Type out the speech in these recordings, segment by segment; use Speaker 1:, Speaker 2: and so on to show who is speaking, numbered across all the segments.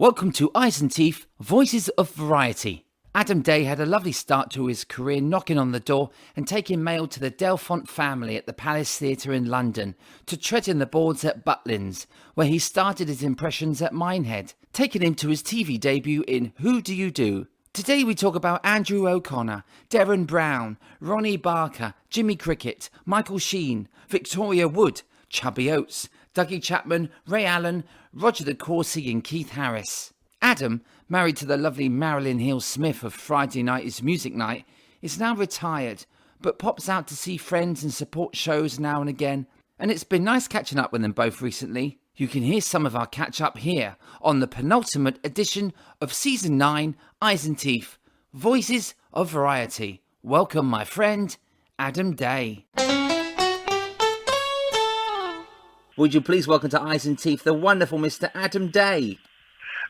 Speaker 1: Welcome to Eyes and Teeth, Voices of Variety. Adam Daye had a lovely start to his career knocking on the door and taking mail to the Delfont family at the Palace Theatre in London to treading the boards at Butlins, where he started his impressions at Minehead, taking him to his TV debut in Who Do You Do? Today we talk about Andrew O'Connor, Derren Brown, Ronnie Barker, Jimmy Cricket, Michael Sheen, Victoria Wood, Chubby Oates, Duggie Chapman, Ray Allen, Roger the Courcey and Keith Harris. Adam, married to the lovely Marilyn Hill-Smith of Friday Night is Music Night, is now retired, but pops out to see friends and support shows now and again, and it's been nice catching up with them both recently. You can hear some of our catch-up here on the penultimate edition of Season 9, Eyes and Teeth, Voices of Variety. Welcome, my friend, Adam Daye. Would you please welcome to Eyes and Teeth the wonderful Mr. Adam Daye?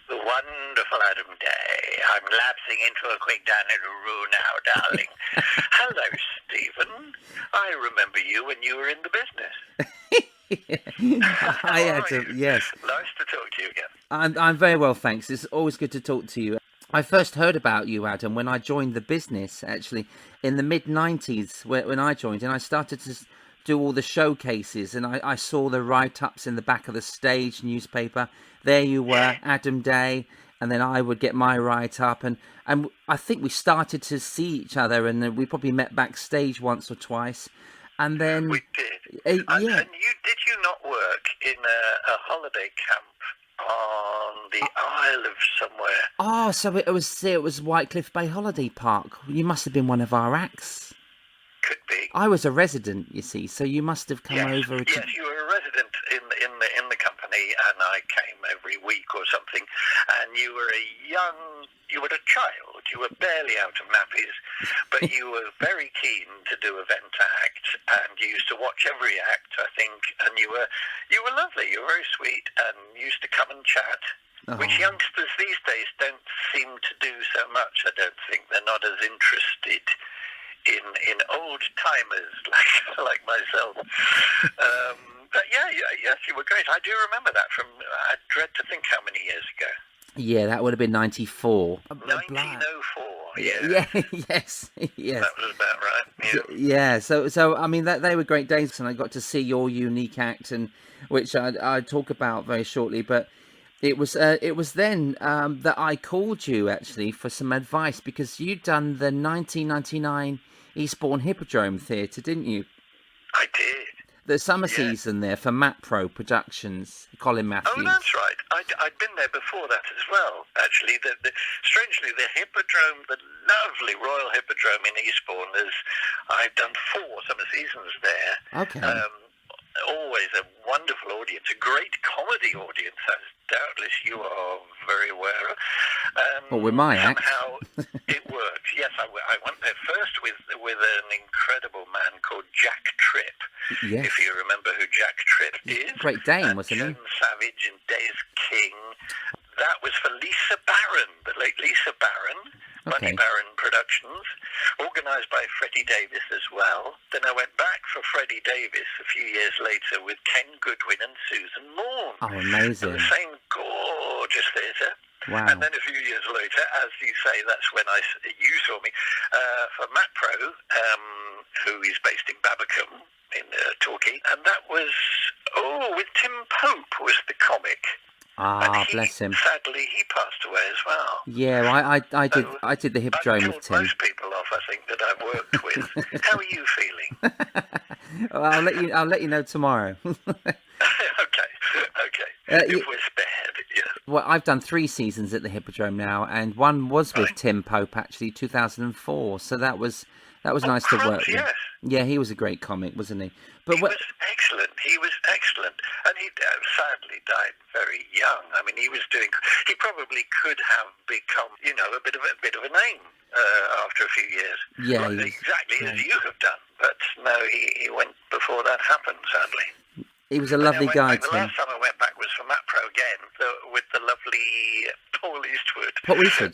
Speaker 2: The wonderful Adam Daye. I'm lapsing into a quick down in a room now, darling. Hello, Stephen. I remember you when you were in the business.
Speaker 1: Hi, Adam. Yes.
Speaker 2: Nice to talk to you again.
Speaker 1: I'm very well, thanks. It's always good to talk to you. I first heard about you, Adam, when I joined the business, actually, in the mid-90s, when I joined, and I started to do all the showcases, and I saw the write-ups in the back of the Stage newspaper. There you were, Adam Daye, and then I would get my write-up, and I think we started to see each other, and we probably met backstage once or twice, and then...
Speaker 2: We did. And did you not work in a holiday camp on the Isle of somewhere?
Speaker 1: Oh, so it was Whitecliff Bay Holiday Park. You must have been one of our acts.
Speaker 2: Could be.
Speaker 1: I was a resident, you see, so you must have come over.
Speaker 2: Yes, you were a resident in the company, and I came every week or something. And you were a child. You were barely out of nappies, but you were very keen to do event act, and you used to watch every act, I think. And you were lovely. You were very sweet, and used to come and chat. Oh. Which youngsters these days don't seem to do so much. I don't think they're not as interested in old timers like myself. But yes, you were great. I do remember that from, I dread to think how many years ago.
Speaker 1: Yeah, that would have been 94.
Speaker 2: 1904, yeah.
Speaker 1: Yes.
Speaker 2: That was about right, yeah.
Speaker 1: Yeah, so I mean, they were great days, and I got to see your unique act, and which I'll talk about very shortly, but it was then that I called you, actually, for some advice, because you'd done the 1999 Eastbourne Hippodrome Theatre, didn't you?
Speaker 2: I did.
Speaker 1: The summer season there for MapPro Productions, Colin Matthews.
Speaker 2: Oh, that's right. I'd been there before that as well, actually. Strangely, the Hippodrome, the lovely Royal Hippodrome in Eastbourne, I've done 4 summer seasons there.
Speaker 1: Okay.
Speaker 2: Always a wonderful audience, a great comedy audience, as doubtless you are very aware of.
Speaker 1: Well, with my act.
Speaker 2: Somehow it worked. Yes, I went there first with an incredible man called Jack Tripp.
Speaker 1: Yes.
Speaker 2: If you remember who Jack Tripp is.
Speaker 1: Great Dane, wasn't he?
Speaker 2: Joan Savage and Days King. That was for Lisa Barron, the late Lisa Barron. Bunny Barron Productions, organised by Freddie Davis as well. Then I went back for Freddie Davis a few years later with Ken Goodwin and Susan Morn.
Speaker 1: Oh, amazing.
Speaker 2: The same gorgeous theatre.
Speaker 1: Wow.
Speaker 2: And then a few years later, as you say, that's when you saw me, for MapPro, who is based in Babbacombe in Torquay. And that was, with Tim Pope was the comic.
Speaker 1: Ah, bless him.
Speaker 2: Sadly, he passed away as well.
Speaker 1: Yeah, I did the Hippodrome with Tim.
Speaker 2: Most people off, I think, that I've worked with. How are you feeling?
Speaker 1: Well, I'll let you know tomorrow.
Speaker 2: Okay. If we're spared, yeah.
Speaker 1: Well, I've done 3 seasons at the Hippodrome now, and one was with Tim Pope, actually, 2004. So that was nice to work with.
Speaker 2: Yes.
Speaker 1: Yeah, he was a great comic, wasn't he? But
Speaker 2: he was excellent. He was excellent, and he sadly died very young. I mean, he probably could have become, a bit of a name after a few years.
Speaker 1: Yeah,
Speaker 2: exactly as you have done. But no, he went before that happened. Sadly,
Speaker 1: he was a lovely guy.
Speaker 2: The last time I went back was for MapPro again, with the lovely Paul Eastwood.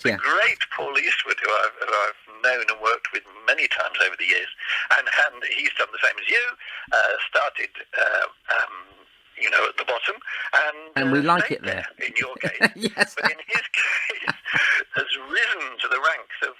Speaker 1: Yeah.
Speaker 2: The great Paul Eastwood, who I've known and worked with many times over the years, and he's done the same as you. Started at the bottom,
Speaker 1: And we like
Speaker 2: stayed
Speaker 1: it there.
Speaker 2: In your case.
Speaker 1: Yes.
Speaker 2: But in his case, has risen to the ranks of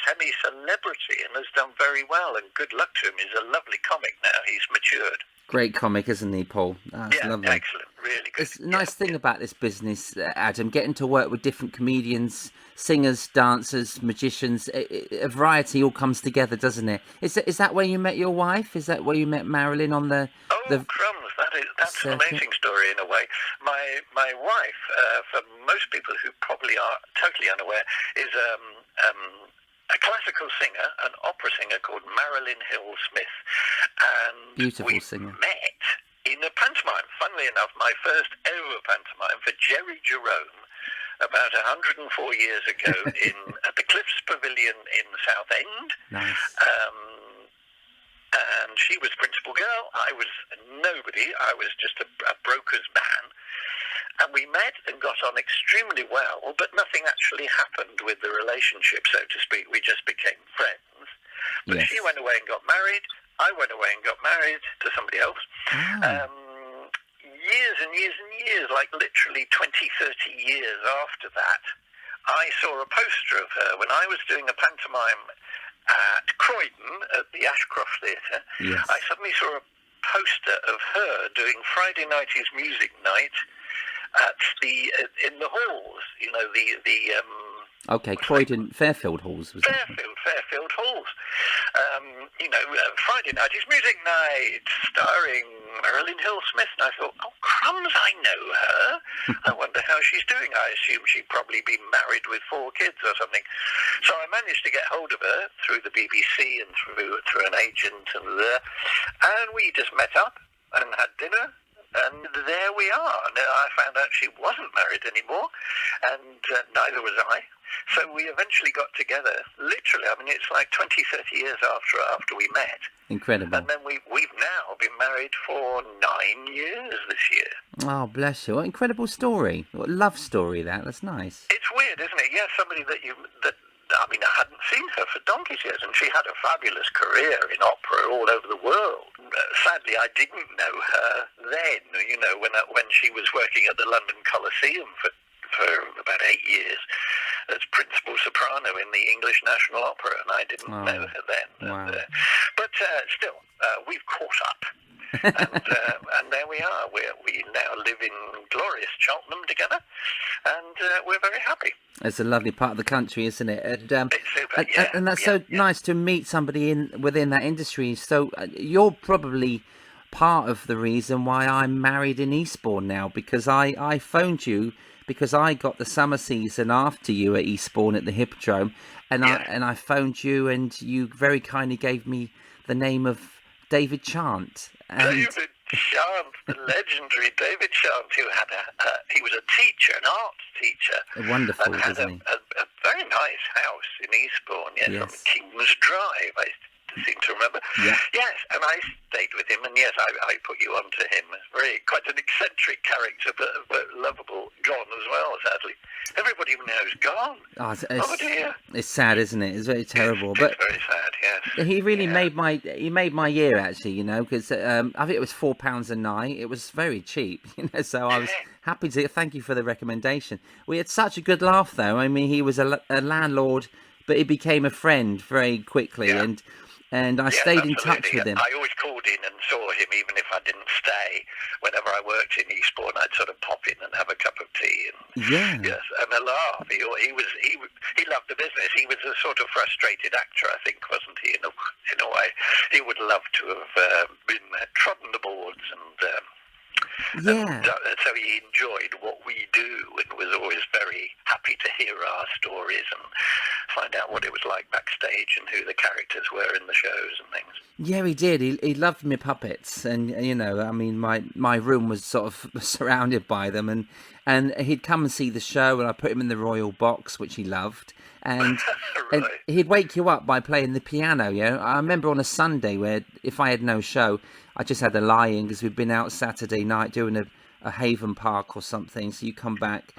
Speaker 2: semi-celebrity and has done very well, and good luck to him. He's a lovely comic now. He's matured.
Speaker 1: Great comic, isn't he, Paul? That's lovely.
Speaker 2: Excellent. Really good.
Speaker 1: It's a nice thing about this business, Adam, getting to work with different comedians, singers, dancers, magicians. A variety all comes together, doesn't it? Is that where you met your wife? Is that where you met Marilyn on the...
Speaker 2: Crumbs! That's an amazing story in a way. My wife, for most people who probably are totally unaware, is a classical singer, an opera singer called Marilyn Hill-Smith, and
Speaker 1: Beautiful singer.
Speaker 2: Met in a pantomime. Funnily enough, my first ever pantomime for Jerry Jerome about 104 years ago at the Cliffs Pavilion in Southend.
Speaker 1: Nice.
Speaker 2: And she was principal girl. I was nobody. I was just a broker's man. And we met and got on extremely well, but nothing actually happened with the relationship, so to speak. We just became friends. But
Speaker 1: Yes.
Speaker 2: she went away and got married. I went away and got married to somebody else. Years and years and years, like literally 20, 30 years after that, I saw a poster of her when I was doing a pantomime at Croydon at the Ashcroft Theatre.
Speaker 1: Yes.
Speaker 2: I suddenly saw a poster of her doing Friday Night is Music Night at in the halls,
Speaker 1: Okay, Croydon, Fairfield Halls. Was
Speaker 2: Fairfield Halls. Friday Night is Music Night, starring Marilyn Hill-Smith. And I thought, oh, crumbs, I know her. I wonder how she's doing. I assume she'd probably be married with 4 kids or something. So I managed to get hold of her through the BBC and through an agent, and we just met up and had dinner. And there we are. Now, I found out she wasn't married anymore, and neither was I. So we eventually got together, literally, it's like 20, 30 years after we met.
Speaker 1: incredible.
Speaker 2: And then we've now been married for 9 years this year.
Speaker 1: Oh, bless you. What an incredible story. What a love story, that's nice.
Speaker 2: It's weird, isn't it? Yeah, somebody I hadn't seen her for donkey's years, and she had a fabulous career in opera all over the world. Sadly, I didn't know her then, when she was working at the London Coliseum for about 8 years as principal soprano in the English National Opera, and I didn't know her then.
Speaker 1: Wow.
Speaker 2: But still, we've caught up. And there we are. We now live in glorious Cheltenham together, and we're very happy.
Speaker 1: It's a lovely part of the country, isn't it? And,
Speaker 2: It's super,
Speaker 1: and that's so nice to meet somebody within that industry. So you're probably part of the reason why I'm married in Eastbourne now, because I phoned you because I got the summer season after you at Eastbourne at the Hippodrome, and I phoned you, and you very kindly gave me the name of David Chant.
Speaker 2: David Chant, the legendary David Chant, who had he was a teacher, an arts teacher.
Speaker 1: Wonderful,
Speaker 2: and had
Speaker 1: isn't he?
Speaker 2: A very nice house in Eastbourne, on King's Drive, I seem to remember.
Speaker 1: Yeah.
Speaker 2: Yes, and I stayed with him, and yes, I put you on to him. Quite an eccentric character, but lovable. Gone as well, sadly. Everybody knows gone. Oh dear.
Speaker 1: It's sad, isn't it? It's very terrible.
Speaker 2: It's
Speaker 1: but
Speaker 2: very sad, yes.
Speaker 1: he really made my year, actually, because I think it was £4 a night. It was very cheap, so I was happy to thank you for the recommendation. We had such a good laugh, though. He was a landlord, but he became a friend very quickly, and I stayed in touch with him.
Speaker 2: I always called in and saw him, even if I didn't stay. Whenever I worked in Eastbourne, I'd sort of pop in and have a cup of tea. And a laugh. He loved the business. He was a sort of frustrated actor, I think, wasn't he? In a way, he would love to have been trodden the boards and so he enjoyed what we do and was always very happy to hear our stories and find out what it was like backstage and who the characters were in the shows and things.
Speaker 1: Yeah, he did. He loved me puppets, and my room was sort of surrounded by them, and he'd come and see the show, and I put him in the royal box, which he loved, and and he'd wake you up by playing the piano. I remember on a Sunday where if I had no show, I just had a lie-in because we'd been out Saturday night doing a Haven Park or something. So you come back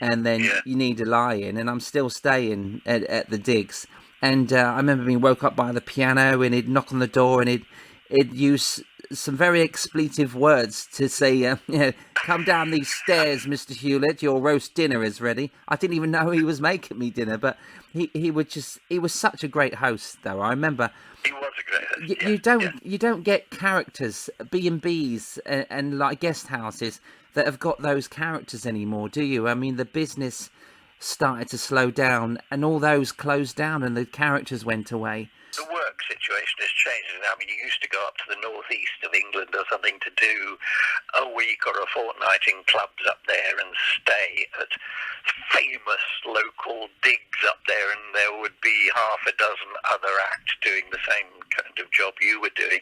Speaker 1: and then you need a lie-in, and I'm still staying at the digs. And I remember being woke up by the piano, and he'd knock on the door, and he'd use some very expletive words to say, come down these stairs, Mr. Hewlett, your roast dinner is ready. I didn't even know he was making me dinner, but he was such a great host, though. I remember...
Speaker 2: He was a great host.
Speaker 1: You don't get characters, B&Bs and like guest houses that have got those characters anymore, do you? I mean, the business started to slow down and all those closed down and the characters went away.
Speaker 2: The work situation has changed. I mean, you used to go up to the northeast of England or something to do a week or a fortnight in clubs up there and stay at famous local digs up there, and there would be half a dozen other acts doing the same kind of job you were doing.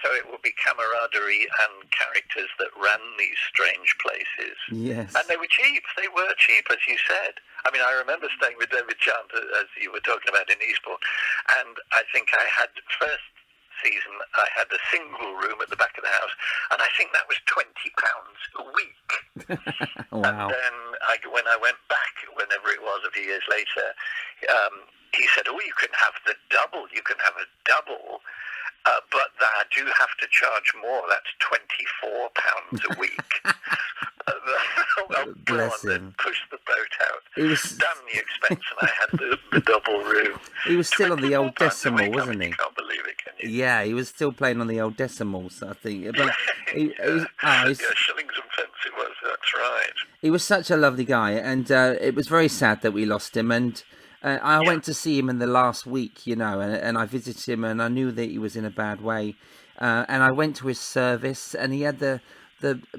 Speaker 2: So it would be camaraderie and characters that ran these strange places.
Speaker 1: Yes.
Speaker 2: And they were cheap. They were cheap, as you said. I mean, I remember staying with David Chant, as you were talking about, in Eastbourne, and I think first season, I had a single room at the back of the house, and I think that was £20 a week.
Speaker 1: Wow.
Speaker 2: And then when I went back, whenever it was, a few years later, he said, you can have the double. You can have a double. But I do have to charge more. That's £24 a week.
Speaker 1: Bless him.
Speaker 2: Push the boat out.
Speaker 1: He was
Speaker 2: Damn the expense, and I had the double room.
Speaker 1: He was still on the old decimal, wasn't he?
Speaker 2: You can't believe it, can you?
Speaker 1: Yeah, he was still playing on the old decimals, I think. But
Speaker 2: shillings and pence it was. That's right.
Speaker 1: He was such a lovely guy, and it was very sad that we lost him. And I went to see him in the last week, and I visited him, and I knew that he was in a bad way. And I went to his service, and he had the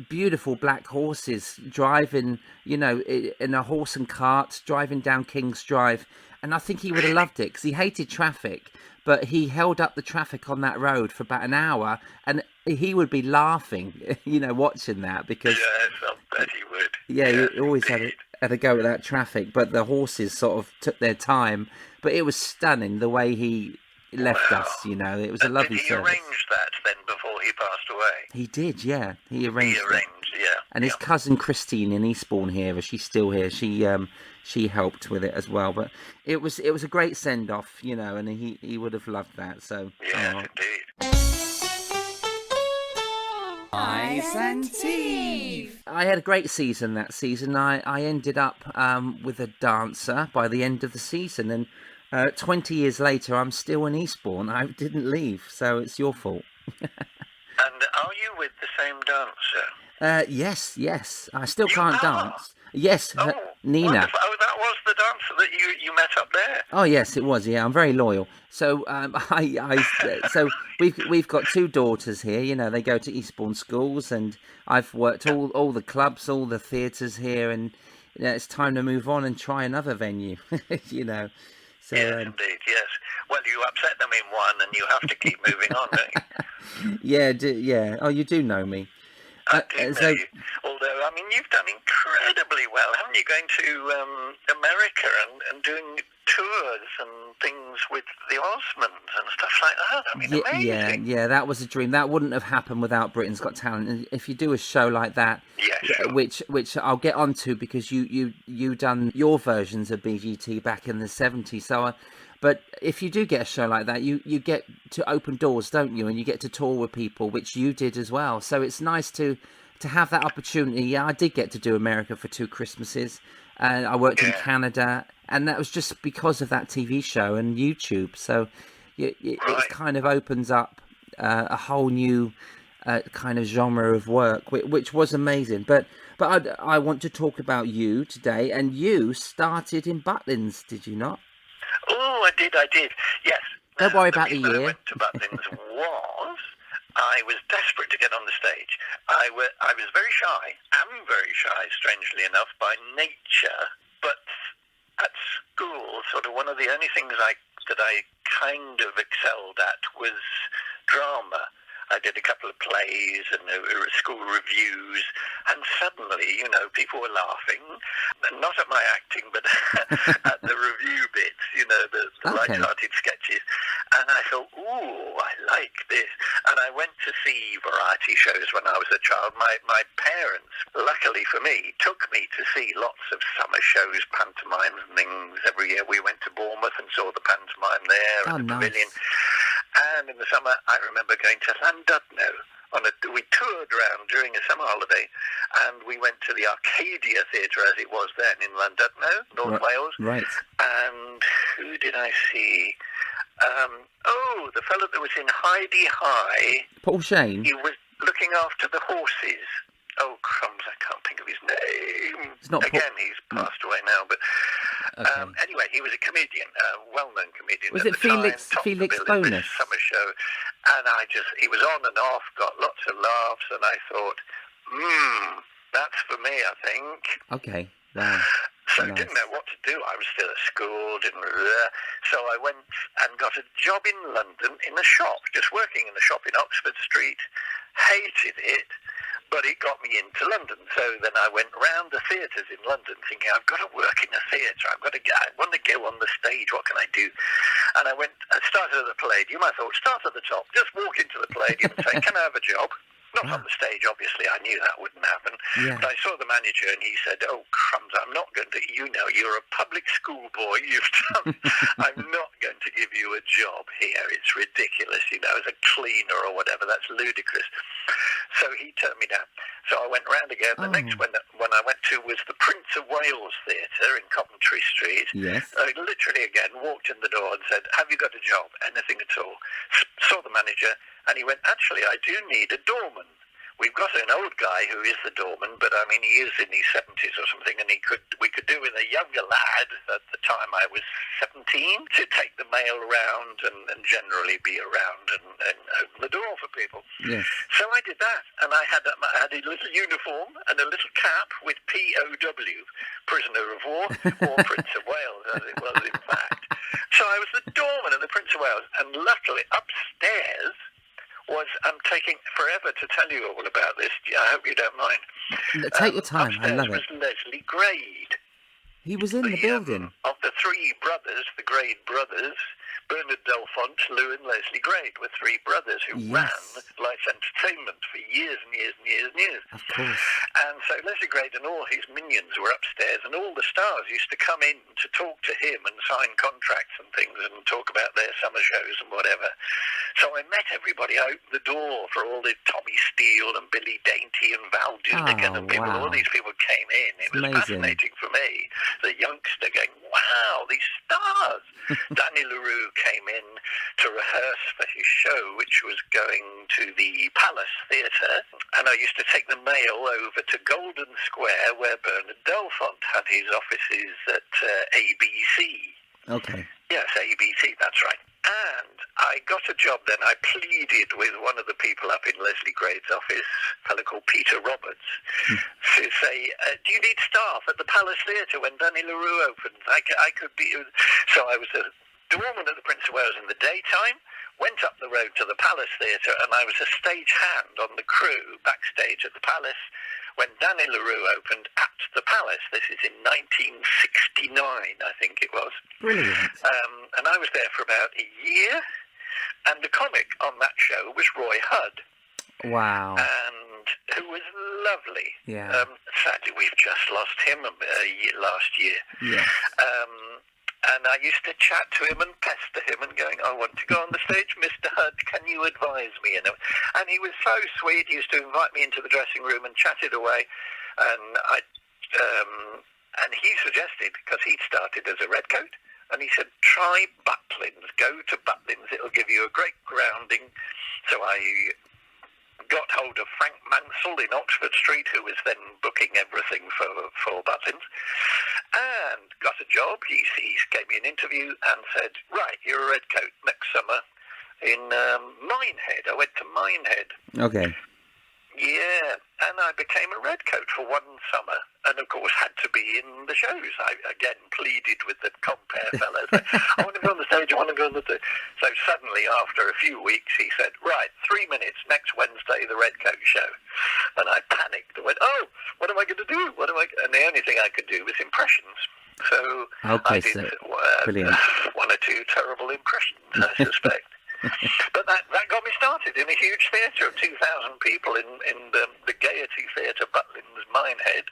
Speaker 1: beautiful black horses driving, in a horse and cart, driving down King's Drive. And I think he would have loved it, because he hated traffic. But he held up the traffic on that road for about an hour, and he would be laughing, watching that, because...
Speaker 2: Yes, I bet he would.
Speaker 1: Yeah, he always had a go at that traffic, but the horses sort of took their time. But it was stunning the way he left us, It was a lovely service.
Speaker 2: Did he arrange that then before he passed away?
Speaker 1: He did, yeah. He arranged it.
Speaker 2: Yeah.
Speaker 1: And his cousin Christine in Eastbourne here, she's still here. She helped with it as well. But it was a great send off, and he would have loved that. So
Speaker 2: yes, indeed.
Speaker 1: Ice and Teeth. I had a great season that season. I ended up with a dancer by the end of the season, and 20 years later, I'm still in Eastbourne. I didn't leave, so it's your fault.
Speaker 2: And are you with the same dancer?
Speaker 1: Yes. I still can't dance. Yes, Nina.
Speaker 2: Wonderful. Oh, that was the dancer that you met up there.
Speaker 1: Oh yes, it was. Yeah, I'm very loyal. So so we've got two daughters here. They go to Eastbourne schools, and I've worked all the clubs, all the theatres here, and it's time to move on and try another venue. So,
Speaker 2: yes, indeed. Yes. Well, you upset them in one, and you have to keep moving on, don't you?
Speaker 1: Yeah. Oh, you do know me.
Speaker 2: I do know you. Although, I mean, you've done incredibly well, haven't you? Going to America and doing tours and things with the Osmonds and stuff like that. I mean, amazing.
Speaker 1: Yeah, that was a dream. That wouldn't have happened without Britain's Got Talent. And if you do a show like that,
Speaker 2: sure.
Speaker 1: which I'll get onto, because you done your versions of BGT back in the 70s. But if you do get a show like that, you get to open doors, don't you? And you get to tour with people, which you did as well. So it's nice to have that opportunity. Yeah, I did get to do America for 2 Christmases, and I worked in Canada, and that was just because of that TV show and YouTube. So it kind of opens up a whole new kind of genre of work, which was amazing. But I want to talk about you today, and you started in Butlins, did you not?
Speaker 2: Oh, I did, yes.
Speaker 1: Don't worry about the year.
Speaker 2: I went to Butlins I was desperate to get on the stage. I was very shy. I'm very shy, strangely enough, by nature. But at school, sort of one of the only things that I kind of excelled at was drama. I did a couple of plays and school reviews, and suddenly, people were laughing, not at my acting, but at the review bits, the light-hearted sketches. And I thought, ooh, I like this. And I went to see variety shows when I was a child. My parents, luckily for me, took me to see lots of summer shows, pantomimes and things. Every year we went to Bournemouth and saw the pantomime there at the Pavilion. And in the summer, I remember going to Llandudno. We toured around during a summer holiday, and we went to the Arcadia Theatre, as it was then, in Llandudno, North Wales.
Speaker 1: Right.
Speaker 2: And who did I see? The fellow that was in Heidi High.
Speaker 1: Paul Sheen?
Speaker 2: He was looking after the horses. Oh, crumbs, I can't think of his name.
Speaker 1: It's not
Speaker 2: Again, he's passed away now, but
Speaker 1: okay.
Speaker 2: Anyway, he was a comedian, a well-known comedian.
Speaker 1: Was
Speaker 2: at
Speaker 1: it
Speaker 2: the time,
Speaker 1: Felix
Speaker 2: topped the bill in
Speaker 1: Bonus?
Speaker 2: this summer show, and he was on and off, got lots of laughs, and I thought, that's for me, I think.
Speaker 1: Okay, wow.
Speaker 2: So
Speaker 1: Nice.
Speaker 2: I didn't know what to do. I was still at school, so I went and got a job in London in a shop, just working in a shop in Oxford Street. Hated it, but it got me into London. So then I went round the theatres in London thinking, I've got to work in a theatre. I want to go on the stage. What can I do? And I started at the Palladium. I thought, start at the top. Just walk into the Palladium and say, can I have a job? Not on the stage, obviously. I knew that wouldn't happen.
Speaker 1: Yeah.
Speaker 2: But I saw the manager and he said, oh, crumbs, I'm not going to, you're a public school boy. I'm not going to give you a job here. It's ridiculous, as a cleaner or whatever. That's ludicrous. So he turned me down. So I went round again. The next one I went to was the Prince of Wales Theatre in Coventry Street.
Speaker 1: Yes.
Speaker 2: I literally again walked in the door and said, have you got a job? Anything at all? Saw the manager and he went, actually, I do need a doorman. We've got an old guy who is the doorman, but I mean, he is in his 70s or something, and we could do with a younger lad. At the time I was 17, to take the mail around and generally be around and open the door for people.
Speaker 1: Yes.
Speaker 2: So I did that, and I had a little uniform and a little cap with POW, Prisoner of War, or Prince of Wales, as it was in fact. So I was the doorman of the Prince of Wales, and luckily upstairs I'm taking forever to tell you all about this. I hope you don't mind.
Speaker 1: Take your time. I love it.
Speaker 2: Was Leslie Grade.
Speaker 1: He was in the building.
Speaker 2: Of the three brothers, the Grade brothers, Bernard Delfont, Lou and Leslie Grade were three brothers who ran Lights Entertainment for years and years and years and years.
Speaker 1: Of course.
Speaker 2: And so Leslie Grade and all his minions were upstairs, and all the stars used to come in to talk to him and sign contracts and things and talk about their summer shows and whatever. So I met everybody. I opened the door for all the Tommy Steele and Billy Dainty and Val Dunigan and people.
Speaker 1: Wow.
Speaker 2: All these people came in. It was fascinating for me. The youngster going, wow, these stars. Danny LaRue came in to rehearse for his show, which was going to the Palace Theatre, and I used to take the mail over to Golden Square, where Bernard Delfont had his offices at ABC.
Speaker 1: Okay.
Speaker 2: Yes, ABC, that's right. And I got a job then. I pleaded with one of the people up in Leslie Grade's office, a fellow called Peter Roberts, to say, do you need staff at the Palace Theatre when Danny LaRue opens? I could be... So I was a doorman at the Prince of Wales in the daytime, went up the road to the Palace Theatre, and I was a stage hand on the crew backstage at the Palace when Danny LaRue opened at the Palace. This is in 1969, I think it was.
Speaker 1: Brilliant.
Speaker 2: And I was there for about a year, and the comic on that show was Roy Hudd.
Speaker 1: Wow.
Speaker 2: And who was lovely.
Speaker 1: Yeah.
Speaker 2: Sadly, we've just lost him last year.
Speaker 1: Yeah.
Speaker 2: And I used to chat to him and pester him and going, I want to go on the stage, Mr. Hudd, can you advise me? And he was so sweet. He used to invite me into the dressing room and chatted away. And he suggested, because he'd started as a redcoat, and he said, try Butlins, go to Butlins, it'll give you a great grounding. So I got hold of Frank Mansell in Oxford Street, who was then booking everything for Butlins, and got a job. He gave me an interview and said, right, you're a redcoat next summer in Minehead. I went to Minehead.
Speaker 1: Okay.
Speaker 2: Yeah, and I became a redcoat for one summer, and of course had to be in the shows. I again pleaded with the compere fellows. I want to go on the stage, I want to go on the stage. So suddenly, after a few weeks, he said, right, 3 minutes, next Wednesday, the redcoat show. And I panicked and went, oh, what am I going to do? And the only thing I could do was impressions. So I did one or two terrible impressions, I suspect. But that got me started in a huge theatre of 2,000 people in the Gaiety Theatre, Butlins, Minehead.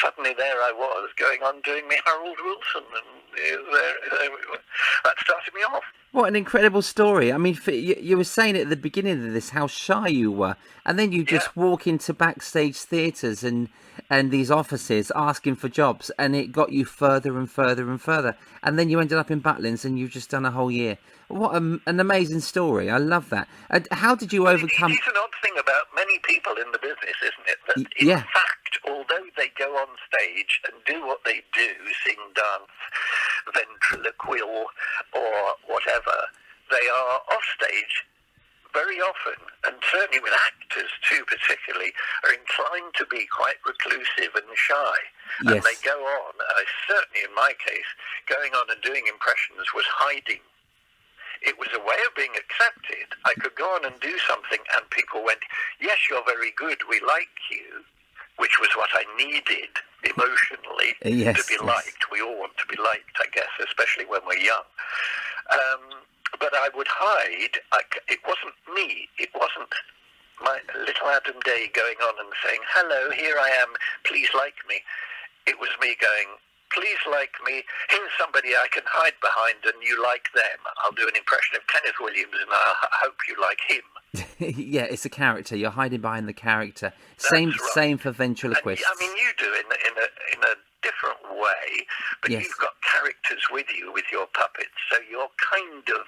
Speaker 2: Suddenly there I was, going on doing me Harold Wilson, and there we were. That started me off.
Speaker 1: What an incredible story. I mean, you were saying at the beginning of this how shy you were, and then you just walk into backstage theatres and these offices asking for jobs, and it got you further and further and further. And then you ended up in Butlins, and you've just done a whole year. What an amazing story. I love that. And how did you overcome...
Speaker 2: It's an odd thing about many people in the business, isn't it? That in fact, although they go on stage and do what they do, sing, dance, ventriloquial or whatever, they are off stage very often, and certainly with actors too particularly, are inclined to be quite reclusive and shy.
Speaker 1: Yes.
Speaker 2: And they go on, certainly in my case, going on and doing impressions was hiding. It was a way of being accepted. I could go on and do something and people went, yes, you're very good, we like you, which was what I needed emotionally to be liked. We all want to be liked, I guess, especially when we're young. But I would hide. It wasn't me. It wasn't my little Adam Daye going on and saying, hello, here I am, please like me. It was me going, please like me. Here's somebody I can hide behind and you like them. I'll do an impression of Kenneth Williams and I hope you like him.
Speaker 1: Yeah, it's a character. You're hiding behind the character. Same for ventriloquists.
Speaker 2: And, I mean, you do in a different way, but you've got characters with you, with your puppets, so you're kind of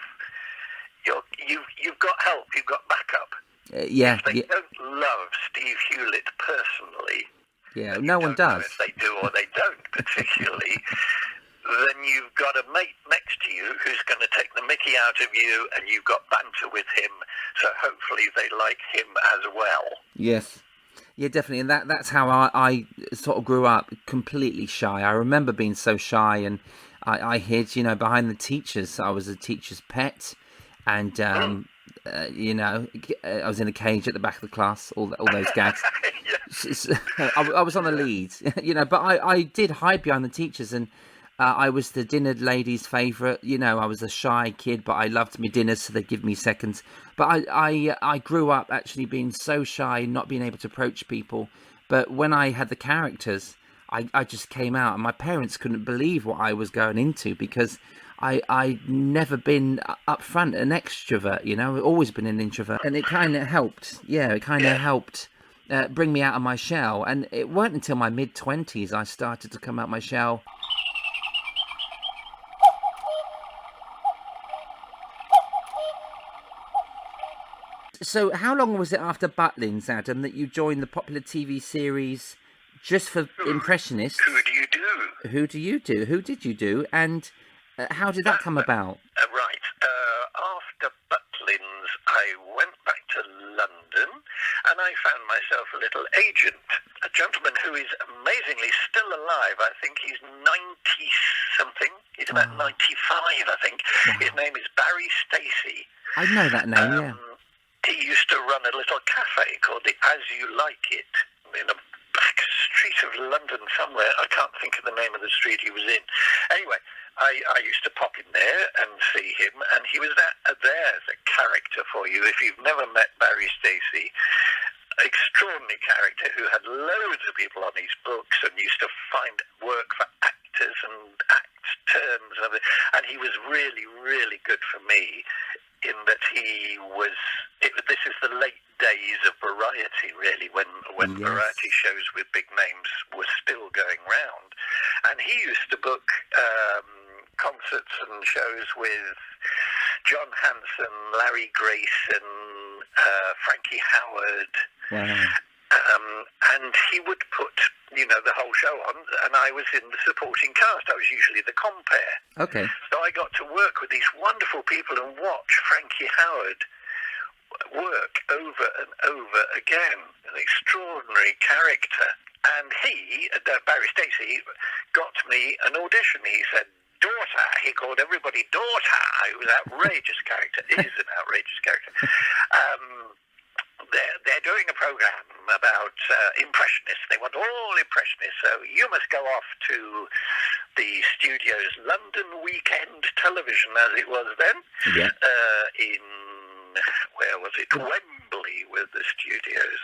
Speaker 2: you've got help, you've got backup. If they don't love Steve Hewlett personally,
Speaker 1: no one does.
Speaker 2: If they do or they don't particularly, then you've got a mate next to you who's going to take the mickey out of you, and you've got banter with him, so hopefully they like him as well.
Speaker 1: Yes. Yeah, definitely. And that's how I sort of grew up, completely shy. I remember being so shy, and I hid, behind the teachers. I was a teacher's pet, and, I was in a cage at the back of the class, all those gags. I was on the lead, but I did hide behind the teachers, and I was the dinner lady's favourite. I was a shy kid, but I loved my dinners, so they'd give me seconds. But I grew up actually being so shy, not being able to approach people. But when I had the characters, I just came out, and my parents couldn't believe what I was going into, because I'd never been up front, an extrovert, I've always been an introvert. And it kind of helped, helped bring me out of my shell. And it weren't until my mid-20s I started to come out my shell. So how long was it after Butlins, Adam, that you joined the popular TV series just for impressionists?
Speaker 2: Who do you do?
Speaker 1: Who do you do? Who did you do? And how did that come about?
Speaker 2: Right. After Butlins, I went back to London, and I found myself a little agent, a gentleman who is amazingly still alive. I think he's 90-something. He's about 95, I think. Wow. His name is Barry Stacey.
Speaker 1: I know that name, yeah.
Speaker 2: He used to run a little cafe called the As You Like It in a back street of London somewhere. I can't think of the name of the street he was in. Anyway, I used to pop in there and see him, and he was there as a character for you. If you've never met Barry Stacey, extraordinary character who had loads of people on his books and used to find work for actors and act turns, and he was really, really good for me. In that this is the late days of variety, really, when variety shows with big names were still going round. And he used to book concerts and shows with John Hanson, Larry Grayson, Frankie Howard.
Speaker 1: Wow.
Speaker 2: And he would put, the whole show on, and I was in the supporting cast. I was usually the compere.
Speaker 1: Okay.
Speaker 2: So I got to work with these wonderful people and watch Frankie Howard work over and over again. An extraordinary character. And Barry Stacey, got me an audition. He said, daughter. He called everybody daughter. It was an outrageous character. It is an outrageous character. They're doing a program about impressionists. They want all impressionists. So you must go off to the studio's London Weekend Television, as it was then. Yeah. Where was it? Wembley were the studios.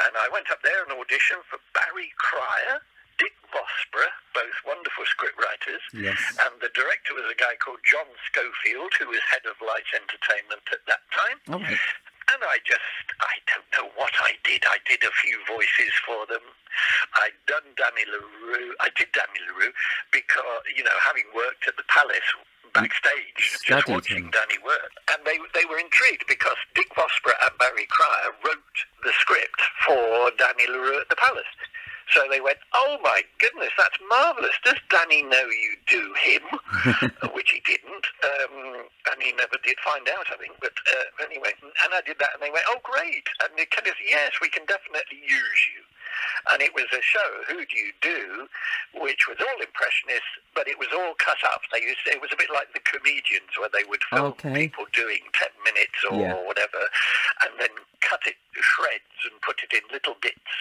Speaker 2: And I went up there and auditioned for Barry Cryer, Dick Vosper, both wonderful script writers.
Speaker 1: Yes.
Speaker 2: And the director was a guy called John Schofield, who was head of Light Entertainment at that time.
Speaker 1: All right.
Speaker 2: And I don't know what I did. I did a few voices for them. I did Danny LaRue because, having worked at the Palace backstage, just watching Danny work. And they were intrigued because Dick Vosper and Barry Cryer wrote the script for Danny LaRue at the Palace. So they went, oh my goodness, that's marvellous. Does Danny know you do him? Which he didn't. And he never did find out, I think. But anyway, and I did that and they went, oh great. And they kind of said, yes, we can definitely use you. And it was a show, Who Do You Do, which was all impressionists, but it was all cut up. It was a bit like the comedians, where they would film people doing 10 minutes or whatever, and then cut it to shreds and put it in little bits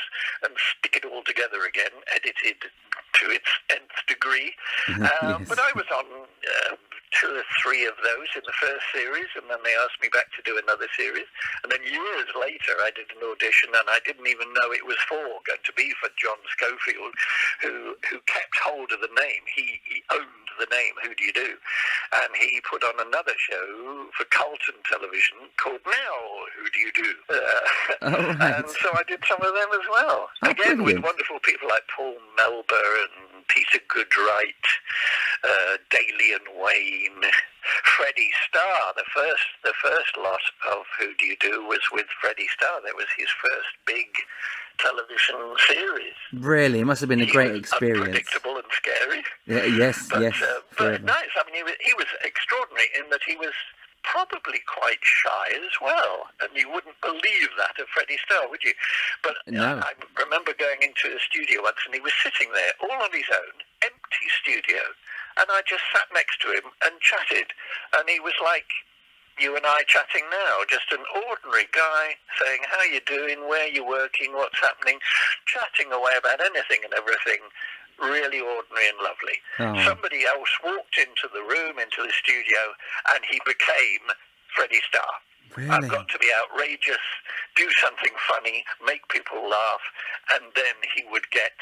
Speaker 2: and stick it all together again, edited to its nth degree.
Speaker 1: Yes.
Speaker 2: But I was on 2 or 3 of those in the first series, and then they asked me back to do another series. And then years later, I did an audition, and I didn't even know it was going to be for John Schofield, who kept hold of the name. He owned the name, Who Do You Do? And he put on another show for Carlton Television called Now, Who Do You Do?
Speaker 1: Right.
Speaker 2: And so I did some of them as well.
Speaker 1: Oh,
Speaker 2: Again,
Speaker 1: brilliant.
Speaker 2: with wonderful people like Paul Melba and Peter Goodright, Daly and Wayne, Freddie Starr. The first lot of Who Do You Do was with Freddie Starr. That was his first big television series.
Speaker 1: Really, it must have been a great experience.
Speaker 2: Unpredictable and scary.
Speaker 1: Yeah, yes.
Speaker 2: But nice. I mean, he was extraordinary in that he was probably quite shy as well, and you wouldn't believe that of Freddie Starr, would you? But
Speaker 1: No.
Speaker 2: I remember going into a studio once, and he was sitting there all on his own, empty studio, and I just sat next to him and chatted, and he was like you and I chatting now, just an ordinary guy saying, how you doing, where you working, what's happening, chatting away about anything and everything. Really ordinary and lovely.
Speaker 1: Oh.
Speaker 2: Somebody else walked into the room, into the studio, and he became Freddie Starr.
Speaker 1: Really?
Speaker 2: I've got to be outrageous, do something funny, make people laugh, and then he would get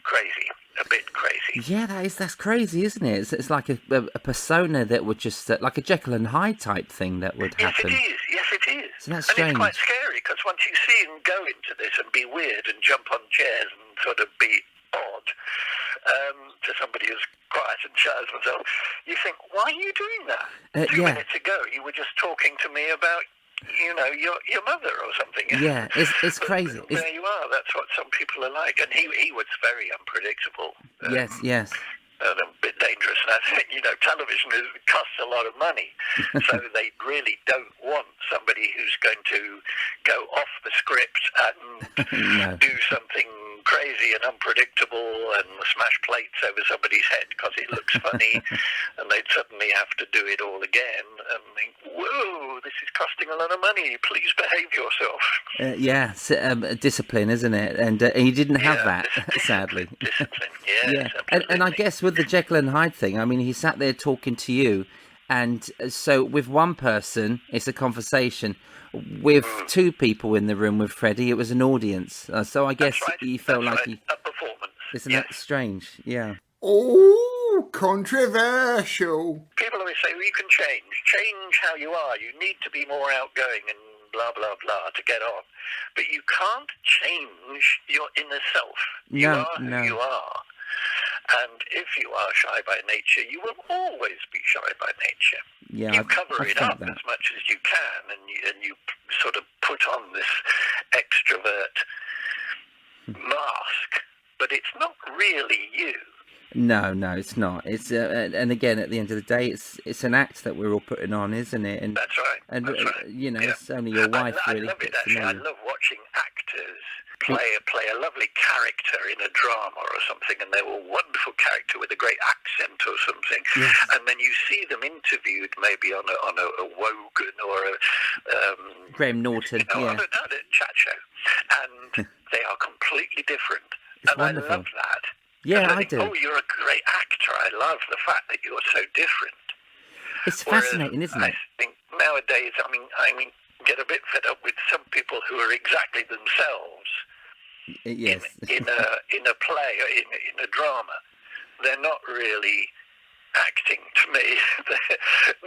Speaker 2: crazy, a bit crazy.
Speaker 1: Yeah, that's crazy, isn't it? It's like a persona that would just, like a Jekyll and Hyde type thing that would happen.
Speaker 2: Yes, it is.
Speaker 1: So that's
Speaker 2: and
Speaker 1: strange.
Speaker 2: It's quite scary, because once you see him go into this and be weird and jump on chairs and sort of be odd to somebody who's quiet and shy as myself, you think, why are you doing that? 2 minutes ago, you were just talking to me about, your mother or something.
Speaker 1: Yeah, it's crazy.
Speaker 2: There you are. That's what some people are like. And he was very unpredictable.
Speaker 1: Yes.
Speaker 2: And a bit dangerous. And I think, television costs a lot of money. So they really don't want somebody who's going to go off the script and do something crazy and unpredictable and smash plates over somebody's head because it looks funny. And they'd suddenly have to do it all again and think, whoa, this is costing a lot of money. Please behave yourself.
Speaker 1: Discipline, isn't it? And you didn't have that, sadly.
Speaker 2: Discipline,
Speaker 1: Yeah, and I guess with the Jekyll and Hyde thing, I mean, he sat there talking to you, and so with one person, it's a conversation. With 2 people in the room with Freddie, it was an audience. So I guess he felt like
Speaker 2: a performance.
Speaker 1: Isn't that strange? Yeah.
Speaker 3: Oh, controversial.
Speaker 2: People always say, well, you can change how you are. You need to be more outgoing and blah, blah, blah to get on. But you can't change your inner self. You are who you are. And if you are shy by nature, you will always be shy by nature.
Speaker 1: Yeah,
Speaker 2: you cover it up as much as you can, and you sort of put on this extrovert mask, but it's not really you.
Speaker 1: No, it's not. It's and again, at the end of the day, it's an act that we're all putting on, isn't it? And
Speaker 2: that's right.
Speaker 1: And
Speaker 2: that's right.
Speaker 1: It's only your wife
Speaker 2: I
Speaker 1: really.
Speaker 2: love it actually. I love watching actors play a lovely character in a drama or something, and they're a wonderful character with a great accent or something.
Speaker 1: Yes.
Speaker 2: And then you see them interviewed maybe on a Wogan or a
Speaker 1: Graham Norton,
Speaker 2: on a chat show, and they are completely different.
Speaker 1: It's
Speaker 2: and
Speaker 1: wonderful.
Speaker 2: I love that.
Speaker 1: Yeah, I do.
Speaker 2: Oh, you're a great actor. I love the fact that you're so different.
Speaker 1: It's fascinating, isn't it?
Speaker 2: I think nowadays, I mean, get a bit fed up with some people who are exactly themselves,
Speaker 1: Yes.
Speaker 2: in a play, in a drama. They're not really acting to me.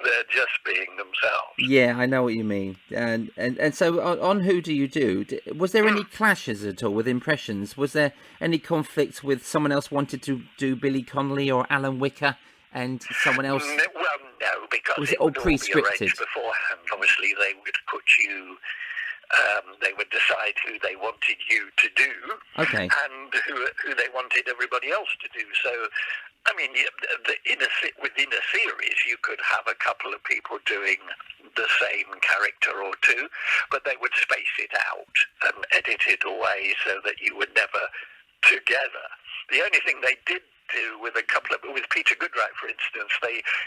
Speaker 2: They're just being themselves.
Speaker 1: Yeah, I know what you mean. And so on Who Do You Do? Was there any clashes at all with impressions? Was there any conflict with someone else wanted to do Billy Connolly or Alan Wicker and someone else?
Speaker 2: Well, no, because
Speaker 1: Was
Speaker 2: it
Speaker 1: it all
Speaker 2: would all be
Speaker 1: pre-scripted?
Speaker 2: arranged beforehand. Obviously, they would put you. They would decide who they wanted you to do,
Speaker 1: Okay.
Speaker 2: and who they wanted everybody else to do. So, I mean, within a series, you could have a couple of people doing the same character or two, but they would space it out and edit it away so that you were never together. The only thing they did do with Peter Goodright, for instance,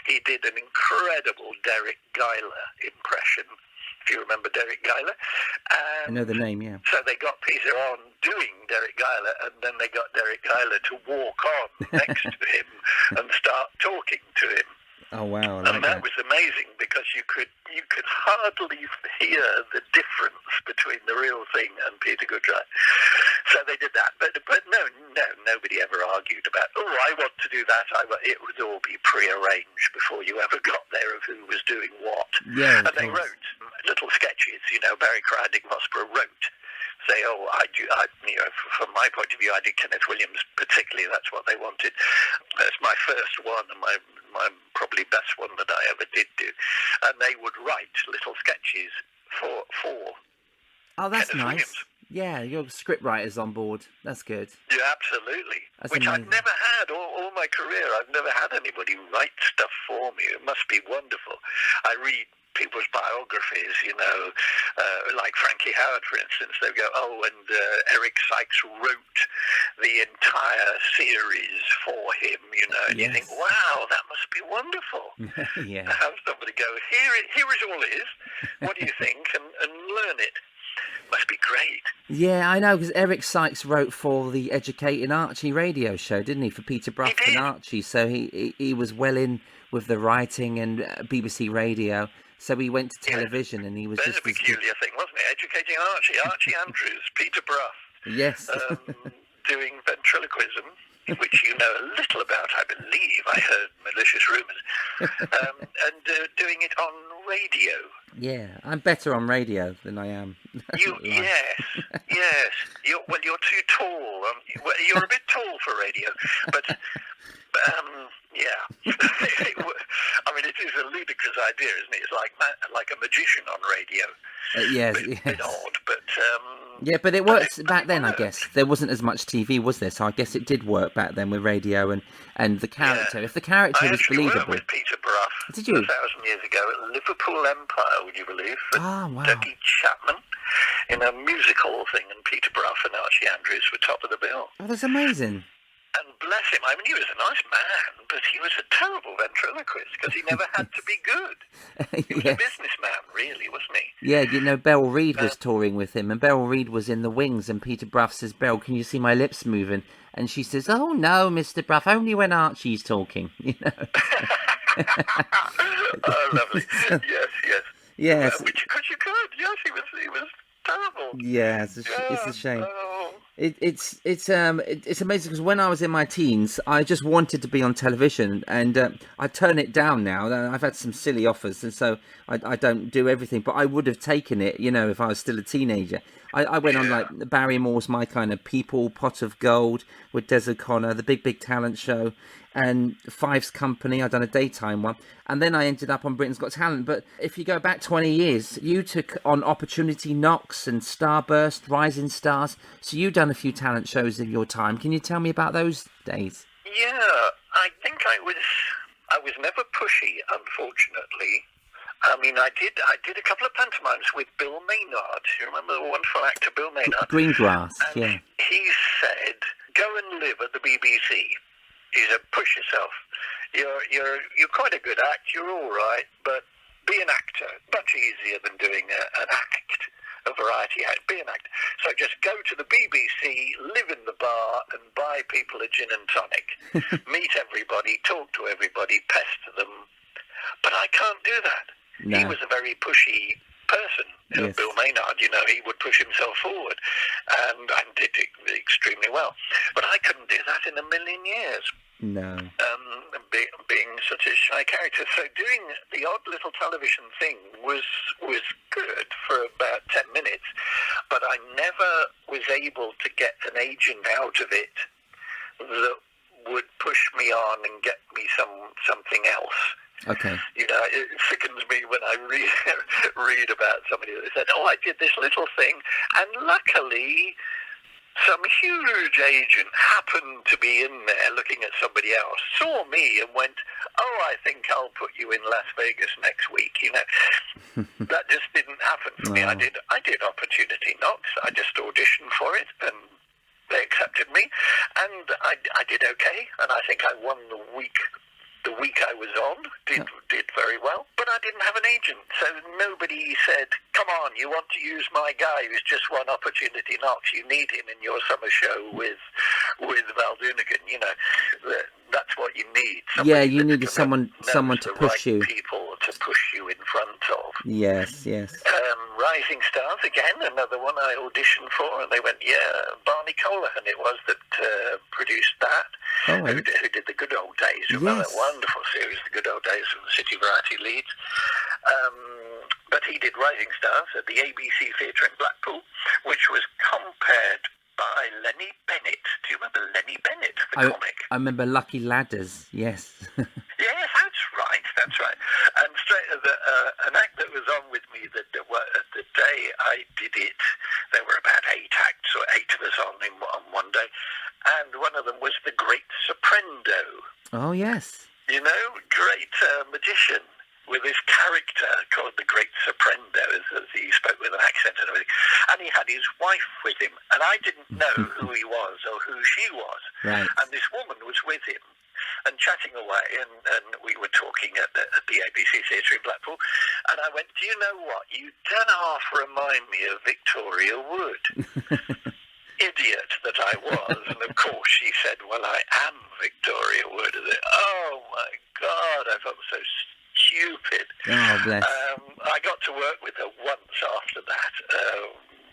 Speaker 2: he did an incredible Derek Guyler impression. If you remember Derek Guyler.
Speaker 1: I know the name, yeah.
Speaker 2: So they got Peter on doing Derek Guyler, and then they got Derek Guyler to walk on next to him and start talking to him.
Speaker 1: Oh wow!
Speaker 2: And that was amazing because you could hardly hear the difference between the real thing and Peter Goodright. So they did that, but no, nobody ever argued about. Oh, I want to do that. It would all be prearranged before you ever got there of who was doing what.
Speaker 1: Yeah,
Speaker 2: and they wrote little sketches. Barry Craddock Hospital wrote. Say, from my point of view, I did Kenneth Williams particularly. That's what they wanted. That's my first one and my probably best one that I ever did do. And they would write little sketches for
Speaker 1: Oh, that's
Speaker 2: Kenneth
Speaker 1: nice.
Speaker 2: Williams.
Speaker 1: Yeah, your script writer's on board. That's good.
Speaker 2: Yeah, absolutely.
Speaker 1: That's
Speaker 2: Which
Speaker 1: amazing.
Speaker 2: I've never had all my career. I've never had anybody write stuff for me. It must be wonderful. I read people's biographies, like Frankie Howard, for instance. They go, and Eric Sykes wrote the entire series for him, and you think, wow, that must be wonderful.
Speaker 1: Yeah.
Speaker 2: To have somebody go, here is all it is. What do you think? And learn it. Must be great.
Speaker 1: Yeah, I know, because Eric Sykes wrote for the Educating Archie radio show, didn't he, for Peter Brough and Archie? So he was well in with the writing and BBC radio. So he went to television and he was
Speaker 2: That's
Speaker 1: just...
Speaker 2: a peculiar thing, wasn't it? Educating Archie Andrews, Peter Brough.
Speaker 1: Yes.
Speaker 2: Doing ventriloquism, which you know a little about, I believe. I heard malicious rumours. And doing it on radio.
Speaker 1: Yeah, I'm better on radio than I am.
Speaker 2: Yes. You're too tall. You're a bit tall for radio, but yeah. I mean, it is a ludicrous idea, isn't it? It's like a magician on radio.
Speaker 1: Yes.
Speaker 2: Bit odd, but
Speaker 1: yeah, but it works back then. I guess there wasn't as much TV, was there? So I guess it did work back then with radio and the character.
Speaker 2: Yeah.
Speaker 1: If the character was believable.
Speaker 2: I worked with Peter Brough.
Speaker 1: Did you?
Speaker 2: 1,000 years ago at Liverpool Empire, would you believe? With
Speaker 1: wow.
Speaker 2: Duggie Chapman in a musical thing, and Peter Brough and Archie Andrews were top of the bill.
Speaker 1: Oh, that's amazing.
Speaker 2: And bless him, I mean, he was a nice man, but he was a terrible ventriloquist because he never had to be good. He was a businessman, really, wasn't he?
Speaker 1: Yeah, Beryl Reid was touring with him, and Beryl Reid was in the wings, and Peter Brough says, Beryl, can you see my lips moving? And she says, oh, no, Mr. Brough, only when Archie's talking,
Speaker 2: Oh, lovely. Yes. Because you could, yes, he was terrible.
Speaker 1: Yeah, it's a shame.
Speaker 2: No.
Speaker 1: It's amazing because when I was in my teens, I just wanted to be on television, and I turn it down now. I've had some silly offers, and so I don't do everything. But I would have taken it, if I was still a teenager. I went on like Barrymore's My Kind of People, Pot of Gold with Des O'Connor, the Big Talent Show, and Five's Company. I'd done a daytime one, and then I ended up on Britain's Got Talent. But if you go back 20 years, you took on Opportunity Knocks and Starburst, Rising Stars. So you've done a few talent shows in your time. Can you tell me about those days?
Speaker 2: Yeah, I think I was never pushy, unfortunately. I mean, I did a couple of pantomimes with Bill Maynard. You remember the wonderful actor Bill Maynard?
Speaker 1: Greengrass,
Speaker 2: and
Speaker 1: yeah.
Speaker 2: He said, "Go and live at the BBC." He said, "Push yourself. You're quite a good act. You're all right, but be an actor. Much easier than doing an act, a variety act. Be an actor. So just go to the BBC, live in the bar, and buy people a gin and tonic. Meet everybody, talk to everybody, pester them. But I can't do that."
Speaker 1: No.
Speaker 2: He was a very pushy person.
Speaker 1: Yes.
Speaker 2: Bill Maynard, he would push himself forward and did it extremely well. But I couldn't do that in a million years.
Speaker 1: No.
Speaker 2: Being such a shy character. So doing the odd little television thing was good for about 10 minutes, but I never was able to get an agent out of it that would push me on and get me something else.
Speaker 1: Okay.
Speaker 2: It sickens me when I read about somebody that said, I did this little thing, and luckily some huge agent happened to be in there looking at somebody else, saw me and went, I think I'll put you in Las Vegas next week. That just didn't happen for me. I did Opportunity Knocks. I just auditioned for it, and they accepted me, and I did okay, and I think I won the week I was on, did very well, but I didn't have an agent, so nobody said, come on, you want to use my guy who's just won Opportunity Knocks, you need him in your summer show with Val Doonigan, that's what you need.
Speaker 1: You needed someone to push you.
Speaker 2: People to push you in front of.
Speaker 1: Yes.
Speaker 2: Rising Stars, again, another one I auditioned for, and they went, Barney Colahan it was that produced that, who did The Good Old Days. Remember that wonderful series, The Good Old Days, from the City Variety Leeds. But he did Rising Stars at the ABC Theatre in Blackpool, which was compared by Lenny Bennett. Do you remember Lenny Bennett, the comic?
Speaker 1: I remember Lucky Ladders, yes.
Speaker 2: Yes, that's right. And an act that was on with me the day I did it, there were about 8 acts, or 8 of us on one day, and one of them was The Great Soprendo.
Speaker 1: Oh, yes.
Speaker 2: Great magician with this character called the Great Soprendo, as he spoke with an accent and everything. And he had his wife with him, and I didn't know who he was or who she was.
Speaker 1: Right.
Speaker 2: And this woman was with him and chatting away, and we were talking at the ABC Theatre in Blackpool, and I went, do you know what? You don't half remind me of Victoria Wood. Idiot that I was. And of course she said, well, I am Victoria Wood. Oh my God, I felt so stupid.
Speaker 1: Oh, bless.
Speaker 2: I got to work with her once after that,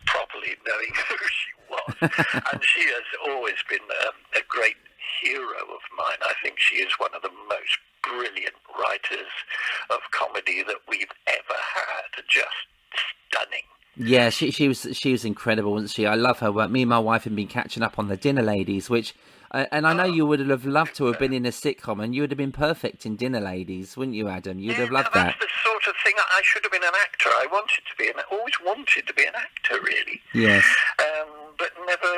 Speaker 2: properly knowing who she was. And she has always been a great hero of mine. I think she is one of the most brilliant writers of comedy that we've ever had. Just stunning.
Speaker 1: Yeah, she was incredible, wasn't she? I love her work. Me and my wife have been catching up on The Dinner Ladies, which, and I know you would have loved to have been in a sitcom, and you would have been perfect in Dinner Ladies, wouldn't you, Adam? You'd have loved that.
Speaker 2: That's the sort of thing. I should have been an actor. I always wanted to be an actor, really.
Speaker 1: Yes.
Speaker 2: But never,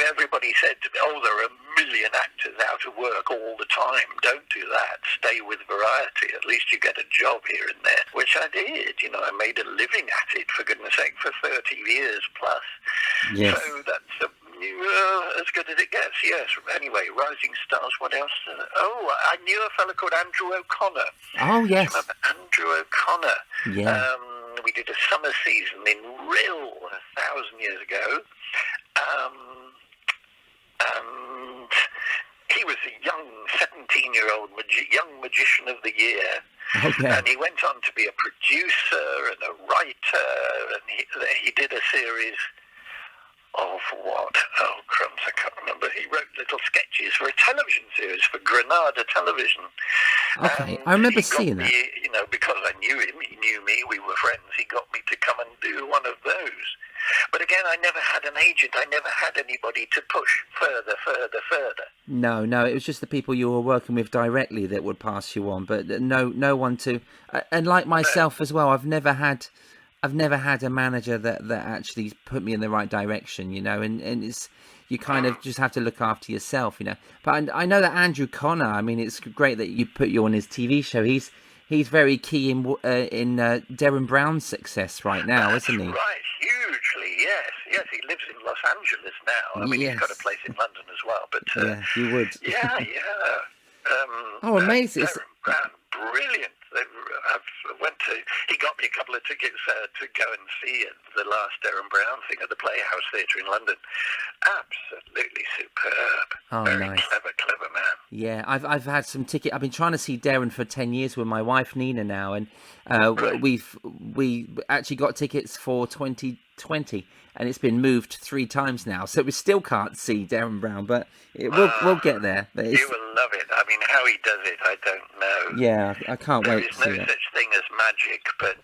Speaker 2: everybody said, there are a million actors out of work all the time. Don't do that. Stay with variety. At least you get a job here and there, which I did. I made a living at it, for goodness sake, for 30 years plus.
Speaker 1: Yes.
Speaker 2: So that's as good as it gets, yes. Anyway, Rising Stars, what else? I knew a fellow called Andrew O'Connor.
Speaker 1: Oh, yes.
Speaker 2: Do you remember Andrew O'Connor?
Speaker 1: Yeah.
Speaker 2: We did a summer season in Rill 1,000 years ago. And he was a young 17-year-old young magician of the year.
Speaker 1: Okay.
Speaker 2: And he went on to be a producer and a writer, and he did a series of what? Oh, crumbs, I can't remember. He wrote little sketches for a television series for Granada Television.
Speaker 1: Okay, I remember seeing that.
Speaker 2: Because I knew him, he knew me, we were friends, he got me to come and do one of those. But again, I never had an agent. I never had anybody to push further.
Speaker 1: No, it was just the people you were working with directly that would pass you on, but no one to... And like myself as well, I've never had a manager that actually put me in the right direction, and it's, you kind of just have to look after yourself, But I know that Andrew Connor, I mean, it's great that you put you on his TV show. He's very key in Derren Brown's success right now, isn't he?
Speaker 2: Right, hugely, yes. He lives in Los Angeles now. I mean,
Speaker 1: yes.
Speaker 2: He's got a place in London as well. But
Speaker 1: yeah, you would.
Speaker 2: Yeah.
Speaker 1: Oh, amazing!
Speaker 2: Derren Brown, brilliant. He got me a couple of tickets to go and see it, the last Derren Brown thing at the Playhouse Theatre in London. Absolutely superb.
Speaker 1: Oh,
Speaker 2: Very
Speaker 1: nice.
Speaker 2: clever man.
Speaker 1: Yeah, I've had some ticket. I've been trying to see Derren for 10 years with my wife Nina now, and
Speaker 2: Right.
Speaker 1: we actually got tickets for 2020, and it's been moved 3 times now, so we still can't see Derren Brown, but we'll get there. But
Speaker 2: You will love it. I mean, how he does it, I don't know.
Speaker 1: yeah, I can't
Speaker 2: There
Speaker 1: wait
Speaker 2: is
Speaker 1: to see
Speaker 2: no
Speaker 1: it.
Speaker 2: such thing as magic, but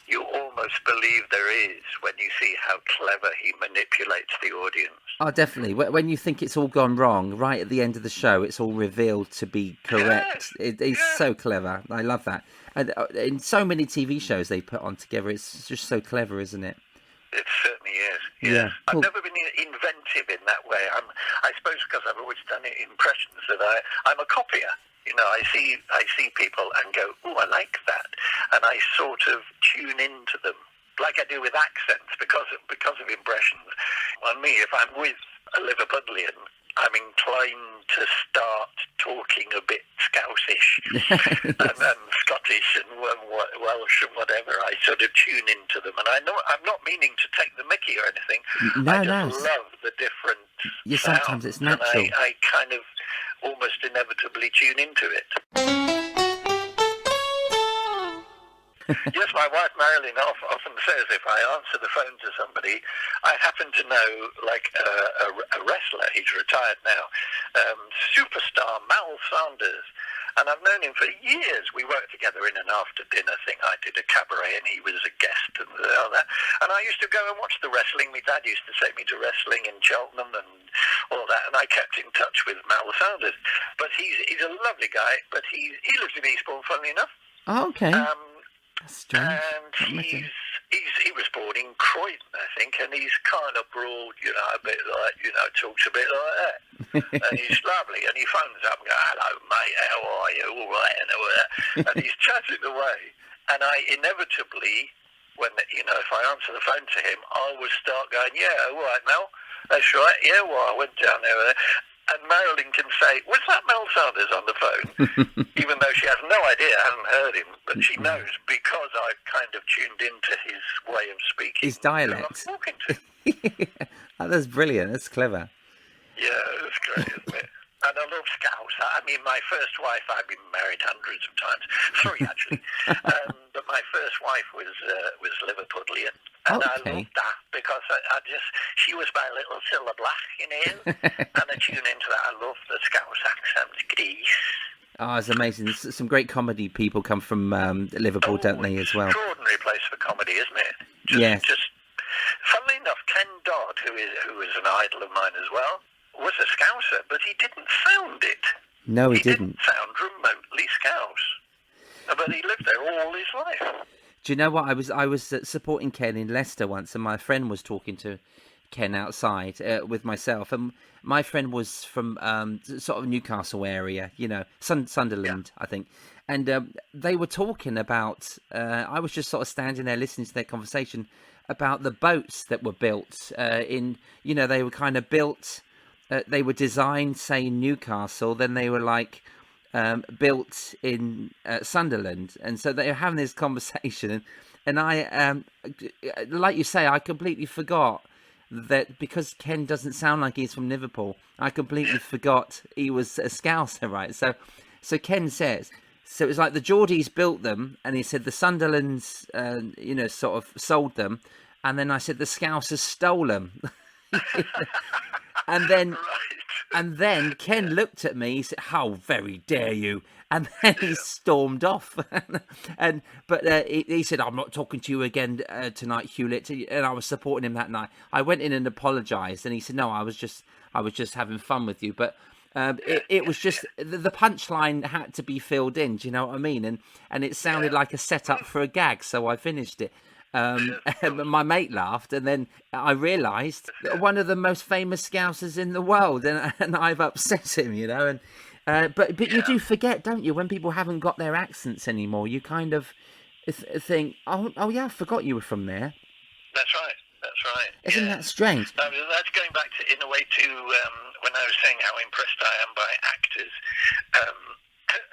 Speaker 2: you almost believe there is when you see how clever he manipulates the audience.
Speaker 1: Oh, definitely. When you think it's all gone wrong, right at the end of the show, it's all revealed to be correct. It's so clever. I love that. And in so many TV shows they put on together, it's just so clever, isn't it?
Speaker 2: It certainly is.
Speaker 1: Yeah, cool.
Speaker 2: I've never been inventive in that way. I suppose because I've always done impressions that I'm a copier. You know, I see people and go, oh, I like that, and I sort of tune into them like I do with accents because of impressions. On me, if I'm with a Liverpudlian, I'm inclined to start talking a bit Scouseish and Scottish and Welsh and whatever. I sort of tune into them, and I'm not meaning to take the mickey or anything. I just love the different
Speaker 1: Sometimes
Speaker 2: sounds,
Speaker 1: it's natural.
Speaker 2: and I kind of almost inevitably tune into it. Yes, my wife Marilyn often says if I answer the phone to somebody, I happen to know, like a wrestler, he's retired now, superstar Mal Sanders, and I've known him for years. We worked together in an after-dinner thing. I did a cabaret and he was a guest and all that. And I used to go and watch the wrestling. My dad used to take me to wrestling in Cheltenham and all that, and I kept in touch with Mal Sanders. But he's a lovely guy, but he lives in Eastbourne, funnily enough.
Speaker 1: Oh, okay. That's strange.
Speaker 2: And he was born in Croydon, I think, and he's kind of broad, a bit like, talks a bit like that. And he's lovely, and he phones up and goes, hello, mate, how are you, all right, and all that. And he's chatting away. And I inevitably, when, if I answer the phone to him, I will start going, yeah, all right, Mel, that's right, yeah, well, I went down there. And Marilyn can say, was that Mel Sanders on the phone? Even though she has no idea, hasn't heard him, but she knows because I've kind of tuned into his way of speaking.
Speaker 1: His dialect.
Speaker 2: Who I'm talking to.
Speaker 1: Oh, that's brilliant. That's clever.
Speaker 2: Yeah, it's great, isn't it? And I love Scouse. I mean, my first wife, I've been married hundreds of times. 3, actually. But my first wife was Liverpudlian. And I loved that because she was my little Cilla Black, and I tune into that. I love the Scouse accent. Grease.
Speaker 1: Oh, it's amazing. Some great comedy people come from Liverpool, don't they, as well?
Speaker 2: Extraordinary place for comedy, isn't it?
Speaker 1: Yes.
Speaker 2: Funnily enough, Ken Dodd, who is an idol of mine as well, was a Scouser, but he didn't sound it.
Speaker 1: No, he
Speaker 2: didn't sound remotely Scouse. But he lived there all his life.
Speaker 1: Do you know what? I was supporting Ken in Leicester once, and my friend was talking to Ken outside with myself, and my friend was from sort of Newcastle area, Sunderland, I think, and they were talking about. I was just sort of standing there listening to their conversation about the boats that were built they were kind of built. They were designed, say, in Newcastle, then they were built in Sunderland, and so they were having this conversation, and I, like you say, I completely forgot that because Ken doesn't sound like he's from Liverpool, I completely forgot he was a Scouser, right? So Ken says, so it was like the Geordies built them, and he said the Sunderlands, sort of sold them, and then I said the Scousers stole them. And then Ken looked at me. He said, "How very dare you!" And then he stormed off. But he said, "I'm not talking to you again tonight, Hewlett." And I was supporting him that night. I went in and apologised, and he said, "No, I was just having fun with you." But it was just the punchline had to be filled in. Do you know what I mean? And it sounded like a setup for a gag, so I finished it. My mate laughed, and then I realised that one of the most famous Scousers in the world, and I've upset him, And but you do forget, don't you, when people haven't got their accents anymore? You kind of think, oh yeah, I forgot you were from there.
Speaker 2: That's right.
Speaker 1: Isn't that strange?
Speaker 2: That's going back to, in a way, to when I was saying how impressed I am by actors.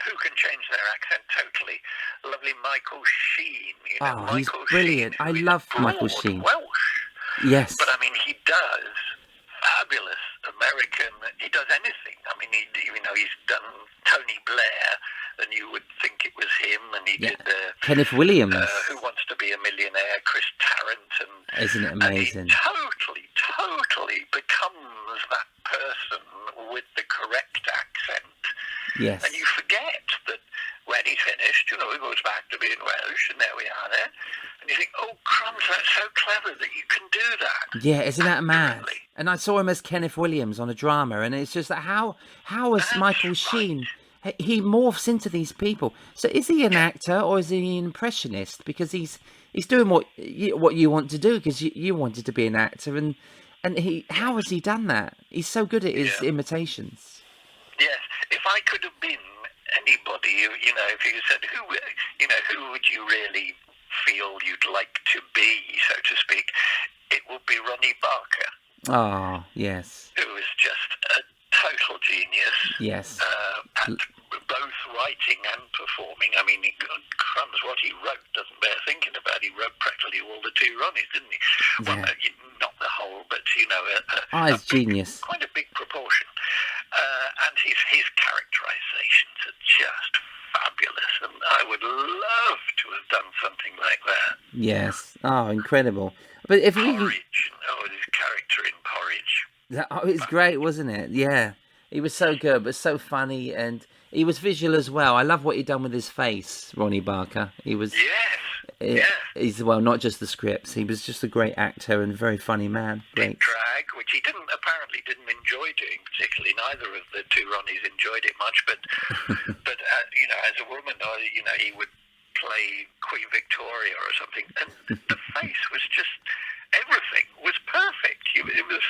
Speaker 2: who can change their accent totally? Lovely Michael Sheen.
Speaker 1: He's
Speaker 2: Michael
Speaker 1: brilliant.
Speaker 2: Sheen,
Speaker 1: I
Speaker 2: who is
Speaker 1: love
Speaker 2: broad
Speaker 1: Michael Sheen.
Speaker 2: Welsh.
Speaker 1: Yes.
Speaker 2: But I mean, he does fabulous American. He does anything. I mean, he's done Tony Blair, and you would think it was him. And he did
Speaker 1: Kenneth Williams.
Speaker 2: Who Wants to Be a Millionaire? Chris Tarrant, and
Speaker 1: isn't it amazing?
Speaker 2: And he totally becomes that person with the correct accent.
Speaker 1: Yes.
Speaker 2: And you forget that when he's finished, he goes back to being Welsh, and there we are there. And you think, oh, crumbs, that's so clever that you can do that.
Speaker 1: Yeah, isn't that mad? And I saw him as Kenneth Williams on a drama, and it's just that how is Michael Sheen... He morphs into these people. So is he an actor or is he an impressionist? Because he's doing what you want to do, because you wanted to be an actor, and how has he done that? He's so good at his imitations.
Speaker 2: Yes, if I could have been anybody, if you said who would you really feel you'd like to be, so to speak, it would be Ronnie Barker.
Speaker 1: Oh, yes.
Speaker 2: Who was just a total genius.
Speaker 1: Yes.
Speaker 2: At both writing and performing. I mean, crumbs, what he wrote doesn't bear thinking about. He wrote practically all the two Ronnies, didn't he?
Speaker 1: Yeah.
Speaker 2: Well, not the whole, but
Speaker 1: he's genius.
Speaker 2: Quite a big proportion. And his characterizations are just fabulous, and I would love to have done something like that.
Speaker 1: Yes. Oh, incredible. But if
Speaker 2: Porridge. His character in Porridge.
Speaker 1: It's great, wasn't it? Yeah. He was so good, but so funny, and he was visual as well. I love what he'd done with his face, Ronnie Barker. He was...
Speaker 2: Yes.
Speaker 1: He's, well, not just the scripts. He was just a great actor and very funny man. Great.
Speaker 2: Drag, which he apparently didn't enjoy doing particularly. Neither of the two Ronnies enjoyed it much, but as a woman, he would play Queen Victoria or something, and the face was just, everything was perfect. It was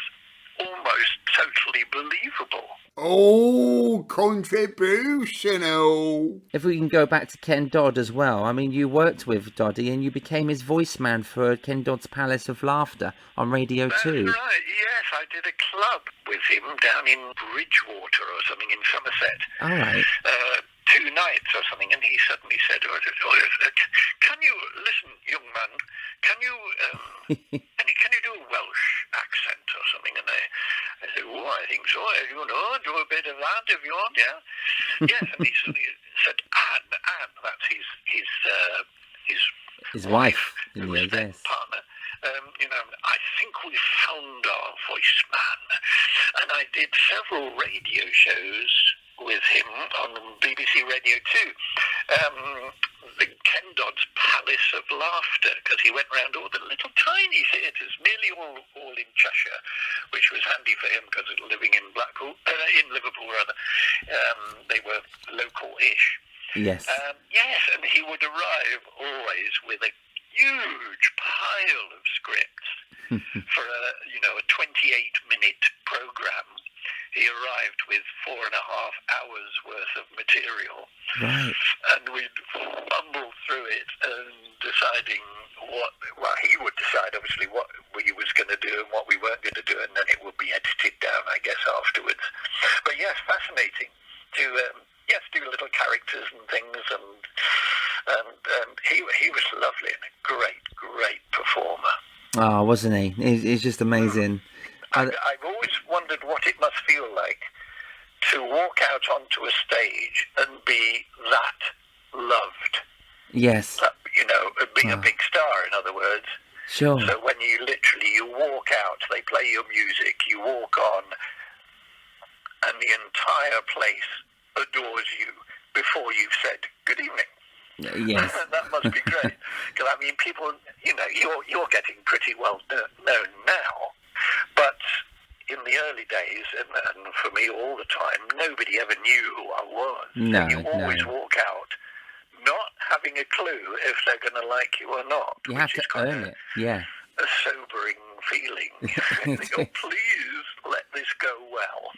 Speaker 2: almost totally believable.
Speaker 3: Oh, contributional.
Speaker 1: If we can go back to Ken Dodd as well, I mean, you worked with Doddy and you became his voice man for Ken Dodd's Palace of Laughter on Radio 2.
Speaker 2: That's right, yes, I did a club with him down in Bridgewater or something in Somerset.
Speaker 1: All right.
Speaker 2: 2 nights or something, and he suddenly said, can you, listen, young man, can you do a Welsh accent or something? And I said, oh, I think so. Do a bit of that if you want, yeah? Yes, and he suddenly said, Anne, that's his
Speaker 1: wife,
Speaker 2: who was then partner. I think we found our voice man. And I did several radio shows with him on BBC Radio 2. The Ken Dodd's Palace of Laughter, because he went round all the little tiny theatres, nearly all in Cheshire, which was handy for him because living in Liverpool rather, they were local-ish.
Speaker 1: Yes.
Speaker 2: Yes, and he would arrive always with a huge pile of scripts for a 28-minute programme. He arrived with 4.5 hours worth of material. Right. And we'd fumble through it and deciding he would decide obviously what he was going to do and what we weren't going to do, and then it would be edited down, I guess, afterwards. But yes, fascinating to do little characters and things, and he was lovely and a great performer.
Speaker 1: Oh, wasn't he? He's just amazing.
Speaker 2: I've always wondered what it must feel like to walk out onto a stage and be that loved.
Speaker 1: Yes.
Speaker 2: Being a big star, in other words.
Speaker 1: Sure.
Speaker 2: So when you walk out, they play your music, you walk on, and the entire place adores you before you've said good evening.
Speaker 1: Yes.
Speaker 2: That must be great. Because, I mean, people, you're getting pretty well known now, but in the early days, and for me all the time, nobody ever knew who I was.
Speaker 1: No,
Speaker 2: you always walk out not having a clue if they're going to like you or not.
Speaker 1: You have to earn it, yeah.
Speaker 2: A sobering feeling. You think, oh, please let this go well.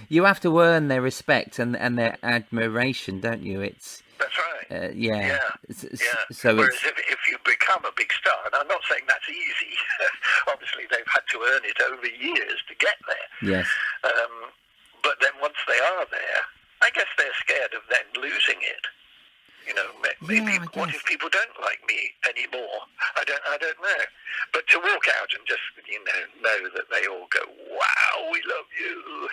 Speaker 1: You have to earn their respect and their admiration, don't you? That's
Speaker 2: right.
Speaker 1: Yeah.
Speaker 2: So whereas if you become a big star, and I'm not saying that's easy, obviously they've had to earn it over years to get there.
Speaker 1: Yes.
Speaker 2: But then once they are there, I guess they're scared of then losing it. You know, maybe what if people don't like me anymore? I don't know. But to walk out and just, know that they all go, wow, we love you,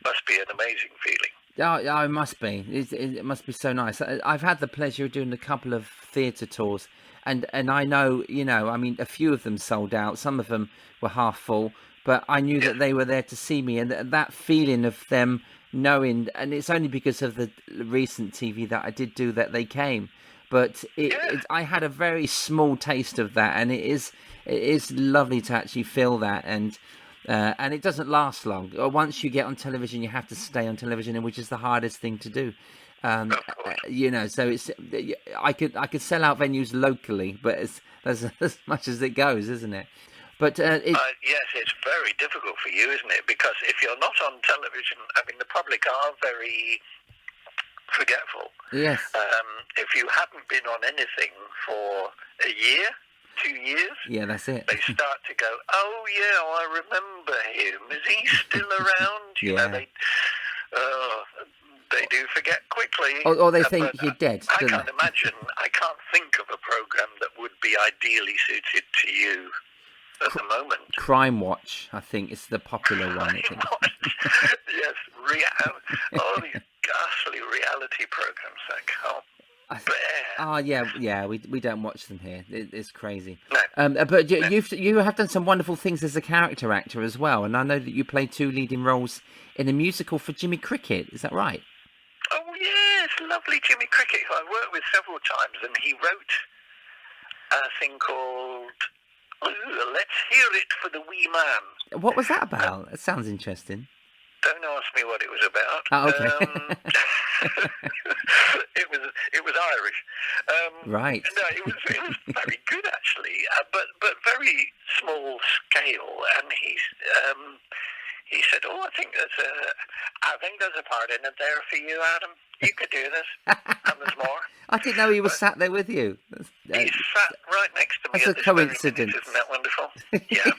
Speaker 2: must be an amazing feeling.
Speaker 1: Yeah, it must be. It must be so nice. I've had the pleasure of doing a couple of theatre tours, and I know, I mean, a few of them sold out. Some of them were half full, but I knew that they were there to see me, and that feeling of them knowing, and it's only because of the recent TV that I did do that they came, but I had a very small taste of that, and it is lovely to actually feel that, and it doesn't last long. Once you get on television, you have to stay on television, which is the hardest thing to do. So it's I could sell out venues locally, but that's as much as it goes, isn't it? But
Speaker 2: yes, it's very difficult for you, isn't it? Because if you're not on television, I mean, the public are very forgetful.
Speaker 1: Yes.
Speaker 2: If you haven't been on anything for a year, 2 years,
Speaker 1: yeah, that's it.
Speaker 2: They start to go, oh yeah, I remember him. Is he still around? They do forget quickly.
Speaker 1: Or they think you're dead.
Speaker 2: I can't think of a program that would be ideally suited to you at the moment.
Speaker 1: Crime Watch, I think, is the popular one.
Speaker 2: Crime Watch. Yes, all these ghastly reality programs I can't bear.
Speaker 1: Oh yeah, we don't watch them here. It's crazy.
Speaker 2: No.
Speaker 1: But you have done some wonderful things as a character actor as well, and I know that you played 2 leading roles in a musical for Jimmy Cricket. Is that right?
Speaker 2: Oh yes, lovely Jimmy Cricket, who I worked with several times, and he wrote a thing called Let's Hear It for the Wee Man.
Speaker 1: What was that about? That sounds interesting.
Speaker 2: Don't ask me what it was about.
Speaker 1: Oh, okay.
Speaker 2: It was Irish.
Speaker 1: Right.
Speaker 2: No, it was very good actually, but very small scale. And he said, "Oh, I think there's a part in it there for you, Adam. You could do this, and there's more."
Speaker 1: I didn't know he was sat there with you.
Speaker 2: He sat right next to me.
Speaker 1: That's
Speaker 2: at
Speaker 1: a coincidence.
Speaker 2: Isn't that wonderful? Yeah.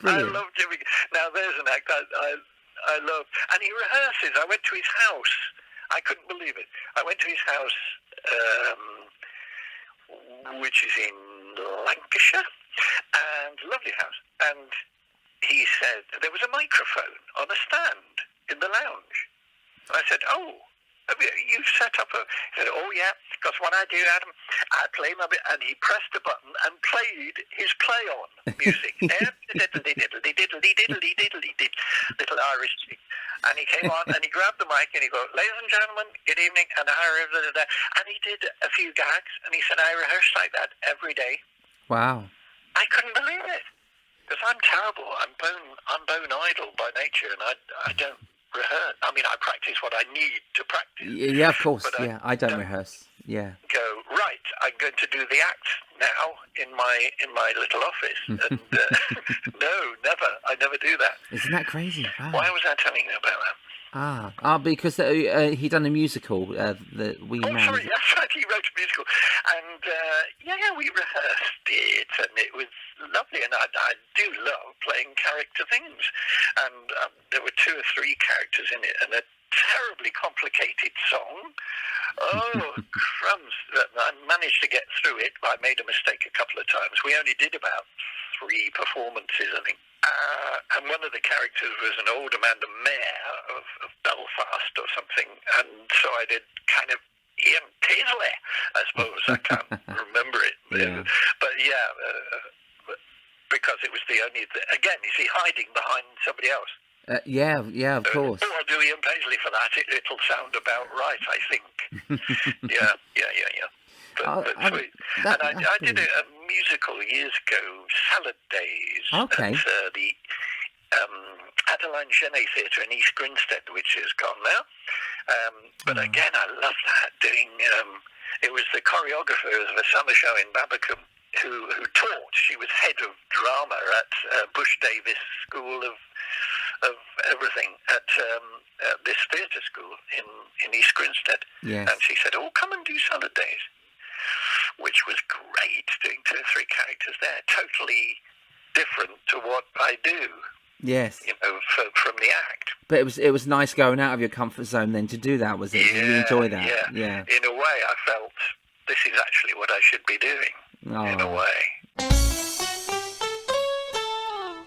Speaker 2: I love Jimmy. Now there's an act I love, and he rehearses. I went to his house. I couldn't believe it. I went to his house, which is in Lancashire, and lovely house. And he said there was a microphone on a stand in the lounge. And I said, "Oh, you set up a..." He said, "Oh yeah, because what I do, Adam, I play my bit," and he pressed a button and played his play-on music. Little Irish chick. And he came on and he grabbed the mic and he go, "Ladies and gentlemen, good evening." And he did a few gags and he said, "I rehearse like that every day."
Speaker 1: Wow.
Speaker 2: I couldn't believe it because I'm terrible. I'm bone idle by nature, and I don't rehearse. I mean, I practice what I need to practice.
Speaker 1: Yeah, of course. Yeah, I don't rehearse. Yeah.
Speaker 2: Go right. I'm going to do the act now in my little office. And no, never. I never do that.
Speaker 1: Isn't that crazy? Wow.
Speaker 2: Why was I telling you about that?
Speaker 1: Because he done a musical, the Wee Man.
Speaker 2: Sorry, that's right. He wrote a musical, and we rehearsed it, and it was lovely. And I do love playing character things, and there were 2 or 3 characters in it, and a terribly complicated song. Oh, crumbs! I managed to get through it. I made a mistake a couple of times. We only did about 3 performances, I think. And one of the characters was an older man, the mayor of Belfast or something. And so I did kind of Ian Paisley, I suppose. I can't remember it.
Speaker 1: Yeah.
Speaker 2: But because it was the only... Again, you see, hiding behind somebody else.
Speaker 1: Yeah, of course.
Speaker 2: I'll do Ian Paisley for that. It'll sound about right, I think. Yeah. But sweet. I did a musical years ago, Salad Days,
Speaker 1: okay,
Speaker 2: at the Adeline Genet Theatre in East Grinstead, which is gone now. But again, I love that. It was the choreographer of a summer show in Babbacombe who taught. She was head of drama at Bush Davis School of everything at this theatre school in East Grinstead.
Speaker 1: Yes.
Speaker 2: And she said, "Oh, come and do Salad Days," which was great, doing 2 or 3 characters there, totally different to what I do.
Speaker 1: Yes.
Speaker 2: From the act.
Speaker 1: But it was nice going out of your comfort zone then to do that, was it? Did you enjoy that?
Speaker 2: Yeah. In a way, I felt this is actually what I should be doing. In a way.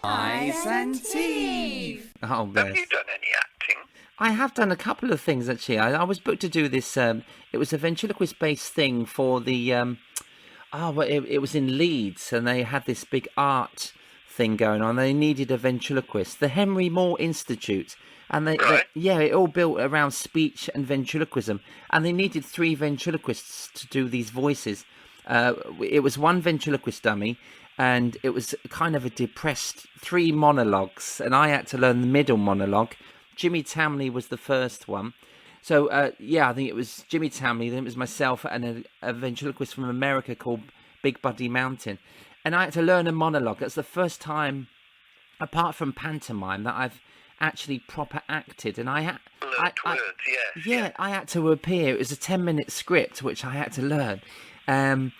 Speaker 1: Ice and Teeth. Oh, bless.
Speaker 2: Have you done any acting?
Speaker 1: I have done a couple of things, actually. I was booked to do this. It was a ventriloquist-based thing for the... it was in Leeds, and they had this big art thing going on. They needed a ventriloquist. The Henry Moore Institute. And it all built around speech and ventriloquism. And they needed 3 ventriloquists to do these voices. It was 1 ventriloquist dummy, and it was kind of a depressed 3 monologues. And I had to learn the middle monologue. Jimmy Tamley was the first one. So, I think it was Jimmy Tamley, then it was myself and a ventriloquist from America called Big Buddy Mountain. And I had to learn a monologue. That's the first time, apart from pantomime, that I've actually proper acted. And I had to appear. It was a 10-minute script, which I had to learn. And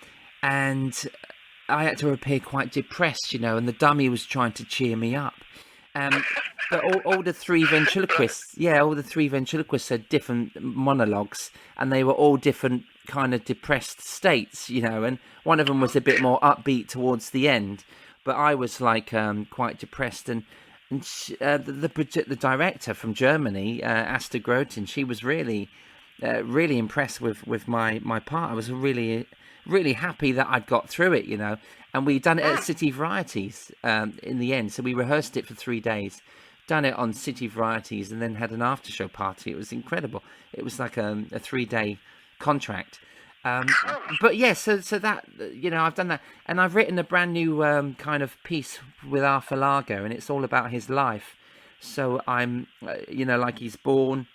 Speaker 1: I had to appear quite depressed, and the dummy was trying to cheer me up. But all the 3 ventriloquists, had different monologues, and they were all different kind of depressed states, and one of them was a bit more upbeat towards the end, but I was like quite depressed, and the director from Germany, Asta Groten, she was really impressed with my part. I was really happy that I'd got through it, and we'd done it at City Varieties in the end, so we rehearsed it for 3 days. Done it on City Varieties and then had an after show party. It was incredible. It was like a 3-day contract. But yeah, so that, I've done that. And I've written a brand new kind of piece with Arthur Largo, and it's all about his life. So I'm, like he's born,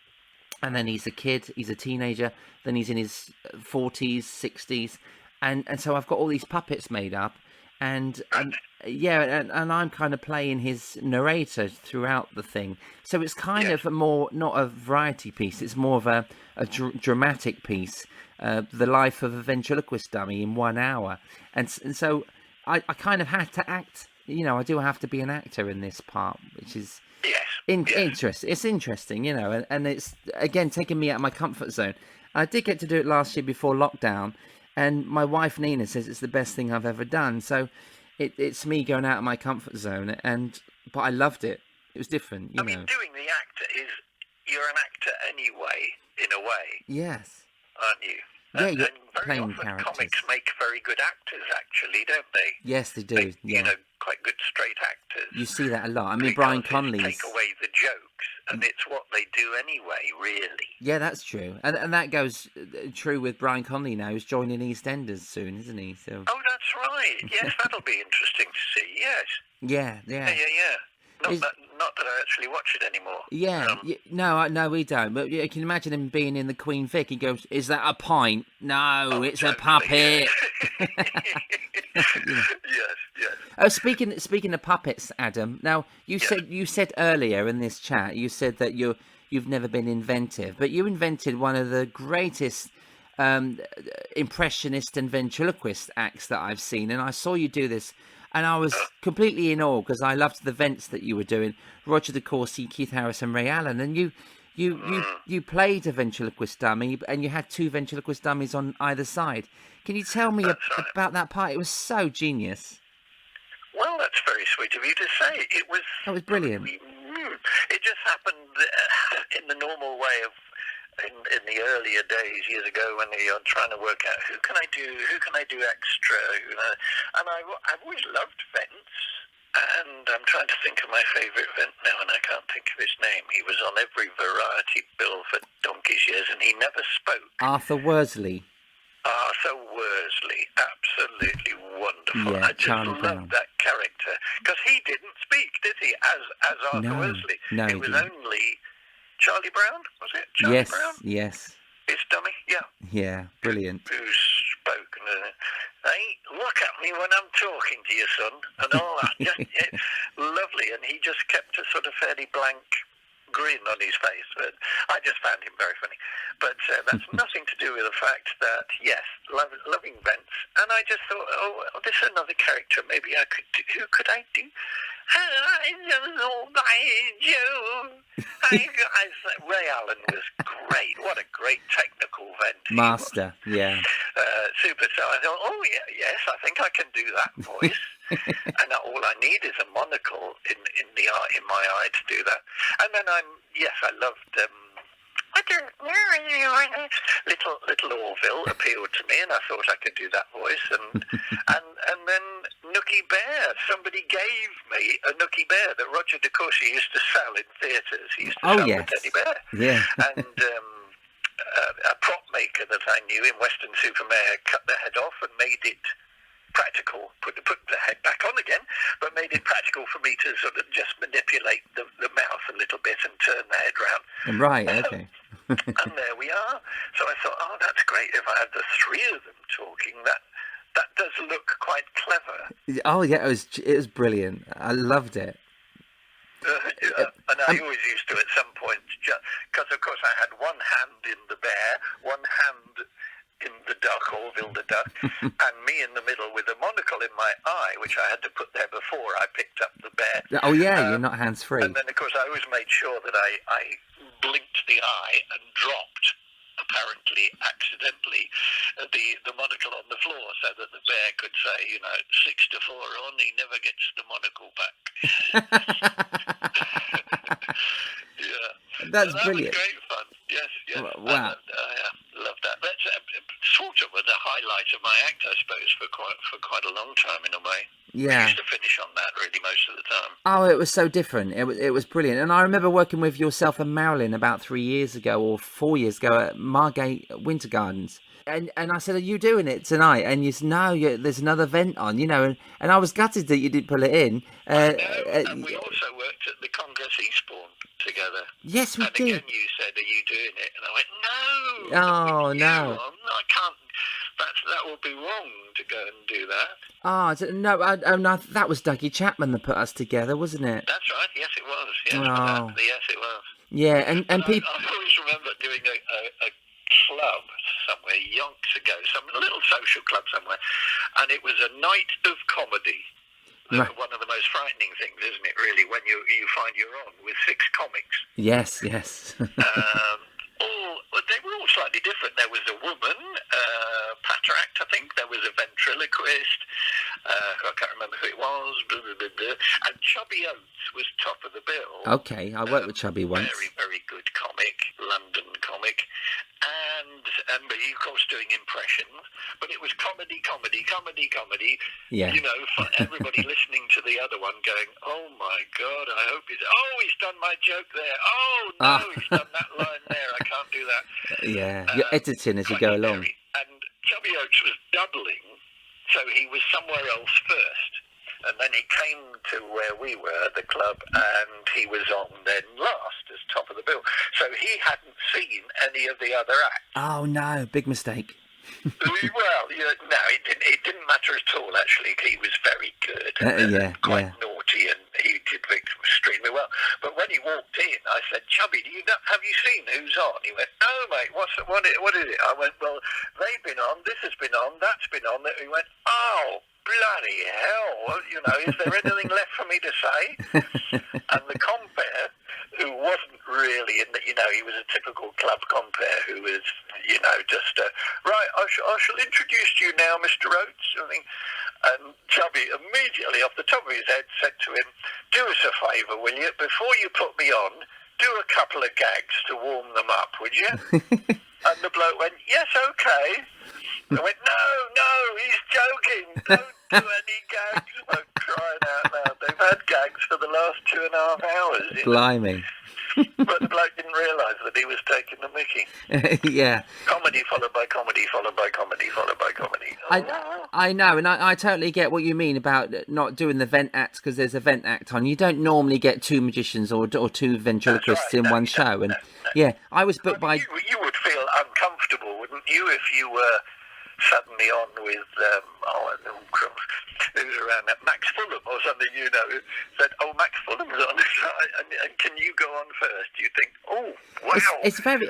Speaker 1: and then he's a kid, he's a teenager, then he's in his 40s, 60s. And so I've got all these puppets made up. And I'm kind of playing his narrator throughout the thing. So it's kind of not a variety piece. It's more of a dramatic piece. The life of a ventriloquist dummy in 1 hour. And so I kind of had to act. I do have to be an actor in this part, which is interesting. It's interesting, and it's, again, taking me out of my comfort zone. I did get to do it last year before lockdown. And my wife, Nina, says it's the best thing I've ever done. So it's me going out of my comfort zone. But I loved it. It was different,
Speaker 2: I mean, doing the actor is... You're an actor anyway, in a way.
Speaker 1: Yes.
Speaker 2: Aren't you?
Speaker 1: Yeah, you're
Speaker 2: and very
Speaker 1: playing
Speaker 2: often
Speaker 1: characters.
Speaker 2: Comics make very good actors, actually, don't they?
Speaker 1: Yes, they do.
Speaker 2: Quite good straight actors.
Speaker 1: You see that a lot. I mean, Brian Conley's...
Speaker 2: Take away the jokes, and it's what they do anyway, really.
Speaker 1: Yeah, that's true. And that goes true with Brian Conley now, who's joining EastEnders soon, isn't he? So.
Speaker 2: Oh, that's right. Yes, that'll be interesting to see, yes.
Speaker 1: Yeah.
Speaker 2: Not that I actually watch it anymore.
Speaker 1: Yeah, no, we don't. But you can imagine him being in the Queen Vic. He goes, "Is that a pint? No, it's totally, a puppet." Yes. Speaking of puppets, Adam. Now you said earlier in this chat, you said that you've never been inventive, but you invented one of the greatest impressionist and ventriloquist acts that I've seen, and I saw you do this. And I was completely in awe because I loved the vents that you were doing. Roger de Courcey, Keith Harris, and Ray Allen. And you played a ventriloquist dummy, and you had 2 ventriloquist dummies on either side. Can you tell me about that part? It was so genius.
Speaker 2: Well, that's very sweet of you to say. That
Speaker 1: was brilliant.
Speaker 2: It just happened in the normal way of. In the earlier days, years ago, when you're trying to work out who can I do extra, and I've always loved vents, and I'm trying to think of my favourite vent now, and I can't think of his name. He was on every variety bill for donkey's years, and he never spoke.
Speaker 1: Arthur Worsley,
Speaker 2: absolutely wonderful.
Speaker 1: Yeah,
Speaker 2: I just loved that character because he didn't speak, did he? As Arthur Worsley, it was only. Charlie Brown, was it? Charlie Brown?
Speaker 1: Yes.
Speaker 2: His dummy, yeah.
Speaker 1: Yeah, brilliant.
Speaker 2: Who spoke, hey, look at me when I'm talking to you, son, and all that. Lovely, and he just kept a sort of fairly blank grin on his face. But I just found him very funny. But that's nothing to do with the fact that, yes, loving vents. And I just thought, this is another character maybe I could do. Who could I do? I don't know by Joe. Ray Allen was great. What a great technical vent.
Speaker 1: Master, yeah.
Speaker 2: Superstar. I thought, oh yeah, yes, I think I can do that voice. And all I need is a monocle in my eye to do that. And then I loved. I don't know. Little Orville appealed to me, and I thought I could do that voice. And then Nookie Bear. Somebody gave me a Nookie Bear that Roger de Courcey used to sell in theatres. He used to sell the teddy bear.
Speaker 1: Yeah.
Speaker 2: And a prop maker that I knew in Weston-super-Mare cut the head off and made it practical, put the head back on again, but made it practical for me to sort of just manipulate the mouth a little bit and turn the head round.
Speaker 1: Right, okay.
Speaker 2: And there we are. So I thought, oh, that's great. If I had the three of them talking, that does look quite clever.
Speaker 1: Oh yeah, it was brilliant. I loved it.
Speaker 2: And I always used to at some point, because of course I had one hand in the bear, one hand in the duck, Orville the duck, and me in the middle with a monocle in my eye, which I had to put there before I picked up the bear.
Speaker 1: Oh yeah, you're not hands-free.
Speaker 2: And then of course I always made sure that I blinked the eye and dropped, apparently accidentally, the monocle on the floor so that the bear could say, 6-4 on, he never gets the monocle back. Yeah.
Speaker 1: That's
Speaker 2: that
Speaker 1: brilliant.
Speaker 2: Was great fun. Yes.
Speaker 1: Wow.
Speaker 2: I love that. That's sort of the highlight of my act, I suppose, for quite a long time in a way.
Speaker 1: Yeah.
Speaker 2: I used to finish on that really most of the time.
Speaker 1: Oh, it was so different. It was brilliant. And I remember working with yourself and Marilyn about 3 years ago or 4 years ago at Margate Winter Gardens. And I said, are you doing it tonight? And you said, no, there's another vent on, and I was gutted that you didn't pull it in.
Speaker 2: And we also worked at the Congress Eastbourne together.
Speaker 1: Yes, we
Speaker 2: and
Speaker 1: did.
Speaker 2: And again you said, are you doing it? And I went, no.
Speaker 1: Oh, no.
Speaker 2: I can't. That would be wrong to go and do that.
Speaker 1: Oh, no, that was Duggie Chapman that put us together, wasn't it?
Speaker 2: That's right, yes it was. Yes,
Speaker 1: oh.
Speaker 2: Yes it was.
Speaker 1: Yeah, and people...
Speaker 2: I always remember doing a club somewhere yonks ago, some little social club somewhere, and it was a night of comedy. Right. One of the most frightening things, isn't it, really, when you find you're on with 6 comics.
Speaker 1: Yes.
Speaker 2: They were all slightly different. There was a woman, Patract, I think. There was a ventriloquist. I can't remember who it was. Blah, blah, blah, blah. And Chubby Oates was top of the bill.
Speaker 1: Okay, I worked with Chubby once.
Speaker 2: Very, very good comic, London comic. And he, of course, doing impressions. But it was comedy.
Speaker 1: Yeah.
Speaker 2: For everybody listening to the other one going, oh, my God, I hope he's done my joke there. Oh, no, he's done that line there. I can't do that.
Speaker 1: Yeah, you're editing as you go along.
Speaker 2: And Chubby Oates was doubling, so he was somewhere else first. And then he came to where we were, the club, and he was on then last as top of the bill. So he hadn't seen any of the other acts.
Speaker 1: Oh, no, big mistake.
Speaker 2: Well, no, it didn't matter at all, actually. He was very good. Quite naughty, and he did extremely well. But when he walked in, I said, Chubby, have you seen who's on? He went, no, mate, what is it? I went, well, they've been on, this has been on, that's been on. He went, oh, bloody hell, is there anything left for me to say? And the compere, who wasn't really he was a typical club compere who was, just, right, I shall introduce to you now, Mr. Oates. And Chubby immediately off the top of his head said to him, do us a favour, will you? Before you put me on, do a couple of gags to warm them up, would you? And the bloke went, yes, okay. I went, no, he's joking. Don't do any gags. I'm crying out loud. They've had gags for the last 2.5 hours.
Speaker 1: Blimey.
Speaker 2: But the bloke didn't realise that he was taking the mickey.
Speaker 1: Yeah.
Speaker 2: Comedy followed by comedy, followed by comedy, followed by comedy.
Speaker 1: I know, and I totally get what you mean about not doing the vent acts because there's a vent act on. You don't normally get 2 magicians or 2 ventriloquists in one show. And yeah, I was booked by...
Speaker 2: You would feel uncomfortable, wouldn't you, if you were suddenly on with, who's around that, Max Fulham or something, said, oh, Max Fulham's on, and can you go on first? You think, oh, wow.
Speaker 1: Is
Speaker 2: that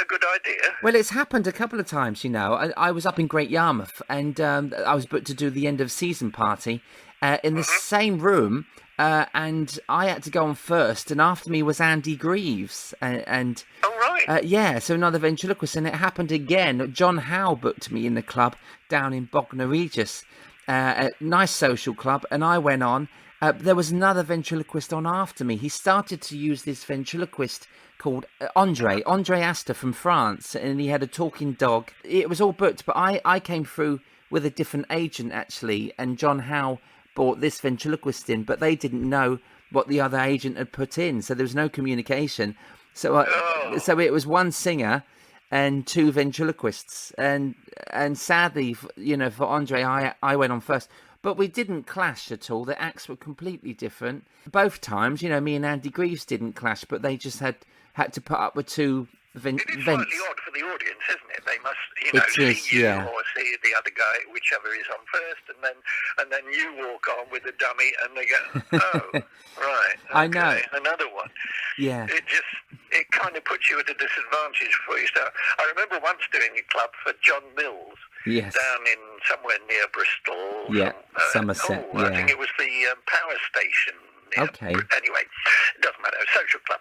Speaker 2: a good idea?
Speaker 1: Well, it's happened a couple of times, I was up in Great Yarmouth, and I was booked to do the end of season party, in the same room, and I had to go on first, and after me was Andy Greaves, and
Speaker 2: Oh, right.
Speaker 1: yeah, so another ventriloquist, and it happened again. John Howe booked me in the club down in Bognor Regis, a nice social club, and I went on. There was another ventriloquist on after me. He started to use this ventriloquist called Andre Astor from France, and he had a talking dog. It was all booked, but I came through with a different agent, actually, and John Howe brought this ventriloquist in, but they didn't know what the other agent had put in, so there was no communication. So so it was one singer and two ventriloquists, and sadly, for Andre, I went on first. But we didn't clash at all. The acts were completely different. Both times, me and Andy Greaves didn't clash, but they just had to put up with two vents.
Speaker 2: It is slightly odd for the audience, isn't it? They must, see you or see the other guy, whichever is on first, and then you walk on with the dummy, and they go, oh, right, okay,
Speaker 1: I know.
Speaker 2: Another one.
Speaker 1: Yeah.
Speaker 2: It kind of puts you at a disadvantage before you start. I remember once doing a club for John Mills.
Speaker 1: Yes.
Speaker 2: Down in somewhere near Bristol.
Speaker 1: Yeah, Somerset.
Speaker 2: I think it was the power station.
Speaker 1: Okay.
Speaker 2: Anyway, it doesn't matter. Social club.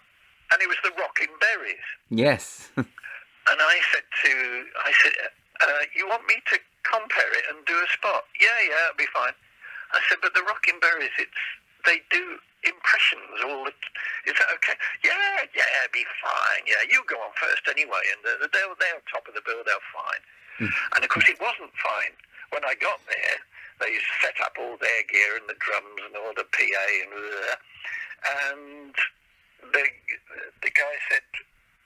Speaker 2: And it was the Rocking Berries.
Speaker 1: Yes.
Speaker 2: And I said, you want me to compare it and do a spot? Yeah, it'll be fine. I said, but the Rocking Berries, they do impressions is that okay? Yeah, it'll be fine. Yeah, you go on first anyway, and they're top of the bill, they're fine. And of course it wasn't fine. When I got there, they set up all their gear and the drums and all the PA and the guy said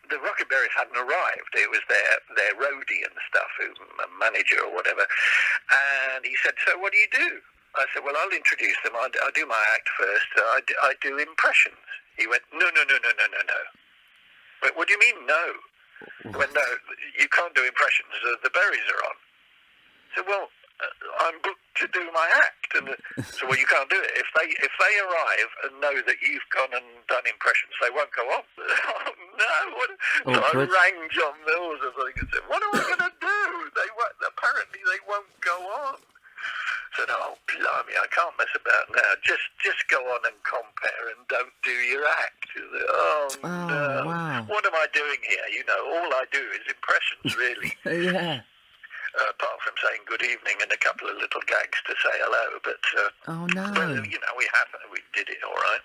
Speaker 2: the Rocking Berries hadn't arrived. It was their roadie and stuff, a manager or whatever. And he said, so what do you do? I said, well, I'll introduce them. I do my act first. I do impressions. He went, no. Wait, what do you mean, no? When no, you can't do impressions. The berries are on. So, well, I'm booked to do my act, and so well, you can't do it. If they arrive and know that you've gone and done impressions, they won't go on. Oh no! So I rang John Mills and said, "What am I going to do? Apparently they won't go on." I said, "Oh blimey, I can't mess about now. Just go on and compare and don't do your act." Said, oh no!
Speaker 1: Wow.
Speaker 2: What am I doing here? All I do is impressions, really.
Speaker 1: Yeah.
Speaker 2: Apart from saying good evening and a couple of little gags to say hello, but
Speaker 1: oh no,
Speaker 2: well, we did it all right,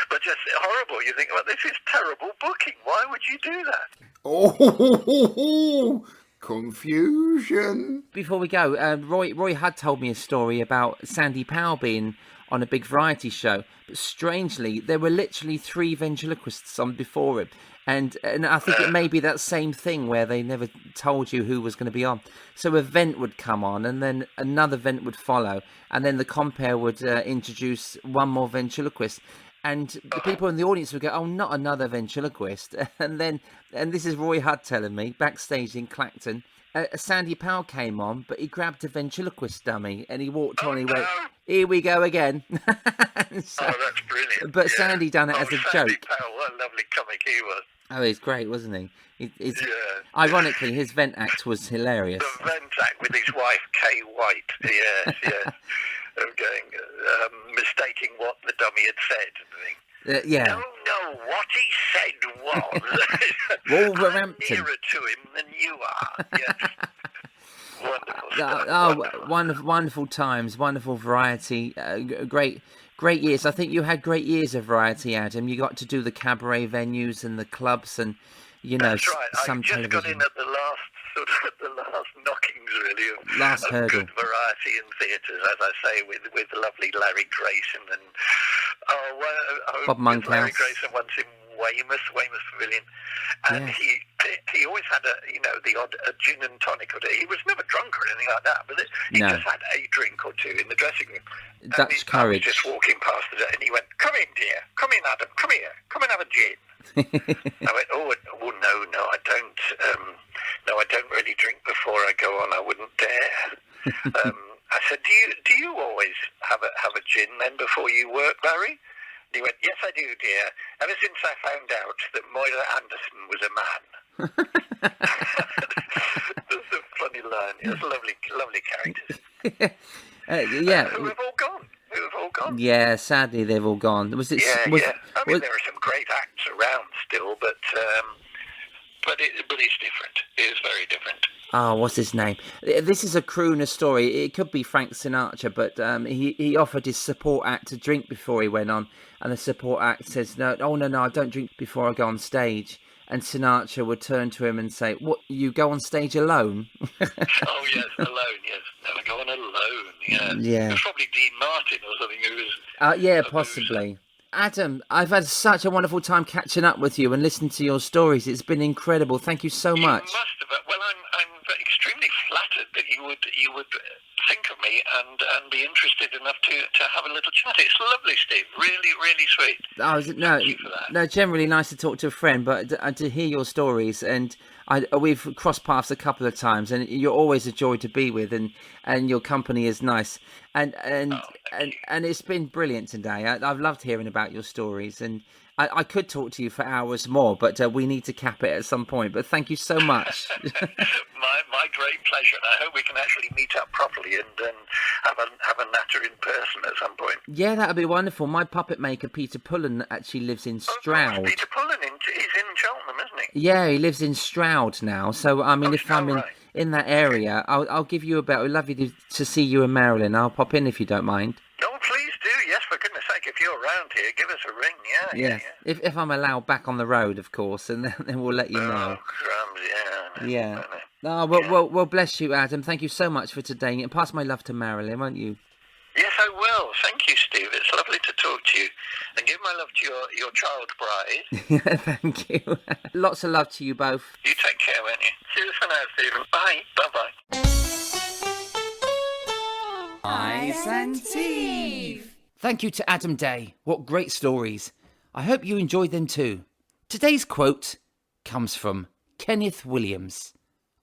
Speaker 2: but just horrible. You think, well, this is terrible booking. Why would you do that?
Speaker 3: Oh, confusion.
Speaker 1: Before we go, Roy had told me a story about Sandy Powell being on a big variety show, but strangely, there were literally 3 ventriloquists on before him. And I think it may be that same thing where they never told you who was going to be on. So a vent would come on, and then another vent would follow, and then the compere would introduce one more ventriloquist. And the people in the audience would go, oh, not another ventriloquist. And this is Roy Hudd telling me, backstage in Clacton, Sandy Powell came on, but he grabbed a ventriloquist dummy, and he walked on, he went, here we go again. So,
Speaker 2: that's brilliant.
Speaker 1: But Sandy done it as a
Speaker 2: Sandy
Speaker 1: joke.
Speaker 2: Powell, what a lovely comic he was.
Speaker 1: Oh, he's great, wasn't he?
Speaker 2: Yeah.
Speaker 1: Ironically, his vent act was hilarious.
Speaker 2: The vent act with his wife, Kay White. Yes. Mistaking what the dummy had said.
Speaker 1: Yeah.
Speaker 2: No, what he said was...
Speaker 1: Wolverhampton.
Speaker 2: I'm nearer to him than you are. Yes. Wonderful stuff.
Speaker 1: Wonderful times, wonderful variety, great years. I think you had great years of variety, Adam. You got to do the cabaret venues and the clubs, and
Speaker 2: That's right.
Speaker 1: some
Speaker 2: I just
Speaker 1: television.
Speaker 2: got in at the last knockings, really,
Speaker 1: Last
Speaker 2: of
Speaker 1: hurdle.
Speaker 2: good variety in theatres, as I say, with lovely Larry Grayson and
Speaker 1: Bob
Speaker 2: with Larry
Speaker 1: Monkhouse.
Speaker 2: Grayson once in Weymouth Pavilion, and
Speaker 1: Yeah.
Speaker 2: he always had the odd gin and tonic or two. He was never drunk or anything like that, but he just had a drink or two in the dressing room.
Speaker 1: Dutch
Speaker 2: I was
Speaker 1: courage.
Speaker 2: just walking past and he went, "Come in, dear. Come in, Adam. Come here. Come and have a gin." I went, oh no, I don't. No, I don't really drink before I go on. I wouldn't dare. I said, do you always have a gin then before you work, Larry? And he went, yes, I do, dear. Ever since I found out that Moira Anderson was a man. That's a funny line. It's lovely characters.
Speaker 1: Yeah.
Speaker 2: Who have all gone? who have all gone.
Speaker 1: Yeah, sadly they've all gone. Was it?
Speaker 2: Yeah. I mean,
Speaker 1: was-
Speaker 2: there are some great acts around still, but it's different. It is very different.
Speaker 1: Oh, what's his name? This is a crooner story. It could be Frank Sinatra, but he offered his support act a drink before he went on, and the support act says, no, I don't drink before I go on stage. And Sinatra would turn to him and say, what, you go on stage alone?
Speaker 2: Oh, yes, alone, yes. Never go on alone, yeah.
Speaker 1: Yeah.
Speaker 2: It was probably Dean Martin or something who was...
Speaker 1: Yeah, possibly. Adam, I've had such a wonderful time catching up with you and listening to your stories. It's been incredible. Thank you so much.
Speaker 2: You must have. Well, I'm extremely flattered that you would think of me and be interested enough to have a little chat. It's lovely, Steve. Really, really sweet. Thank you for that.
Speaker 1: No, generally nice to talk to a friend, but to hear your stories, and we've crossed paths a couple of times, and you're always a joy to be with, and your company is nice, and it's been brilliant today. I've loved hearing about your stories, and I could talk to you for hours more, but we need to cap it at some point. But thank you so much.
Speaker 2: My great pleasure, and I hope we can actually meet up properly and have a natter in person at some point.
Speaker 1: Yeah, that would be wonderful. My puppet maker, Peter Pullen, actually lives in Stroud.
Speaker 2: Peter Pullen, he's in Cheltenham, isn't he?
Speaker 1: Yeah, he lives in Stroud now. So, I mean, if I'm in that area, I'll give you a bell. I'd love you to see you and Marilyn. I'll pop in if you don't mind.
Speaker 2: Oh, please do. Yes, for goodness sake, if you're around here, give us a ring. Yeah.
Speaker 1: If I'm allowed back on the road, of course, and then we'll let you know.
Speaker 2: Oh, crumbs,
Speaker 1: Yeah. Oh, well, bless you, Adam. Thank you so much for today. And pass my love to Marilyn, won't you?
Speaker 2: Yes, I will. Thank you, Steve. It's lovely to talk to you. And give my love to your child bride.
Speaker 1: Thank you. Lots of love to you both.
Speaker 2: You take care, won't you? Cheers for now, Stephen. Bye. Bye-bye.
Speaker 1: Eyes and Teeth. Thank you to Adam Daye. What great stories. I hope you enjoyed them too. Today's quote comes from Kenneth Williams.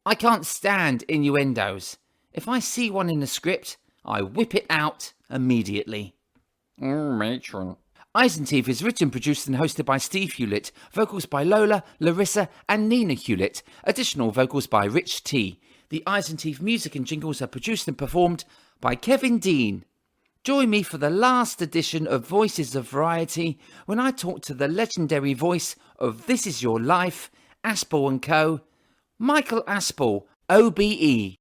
Speaker 1: I can't stand innuendos. If I see one in the script, I whip it out immediately. Matron. Eyes and Teeth is written, produced and hosted by Steve Hewlett. Vocals by Lola, Larissa and Nina Hewlett. Additional vocals by Rich T. The Eyes and Teeth music and jingles are produced and performed by Kevin Dean. Join me for the last edition of Voices of Variety when I talk to the legendary voice of This Is Your Life, Aspel & Co., Michael Aspel, OBE.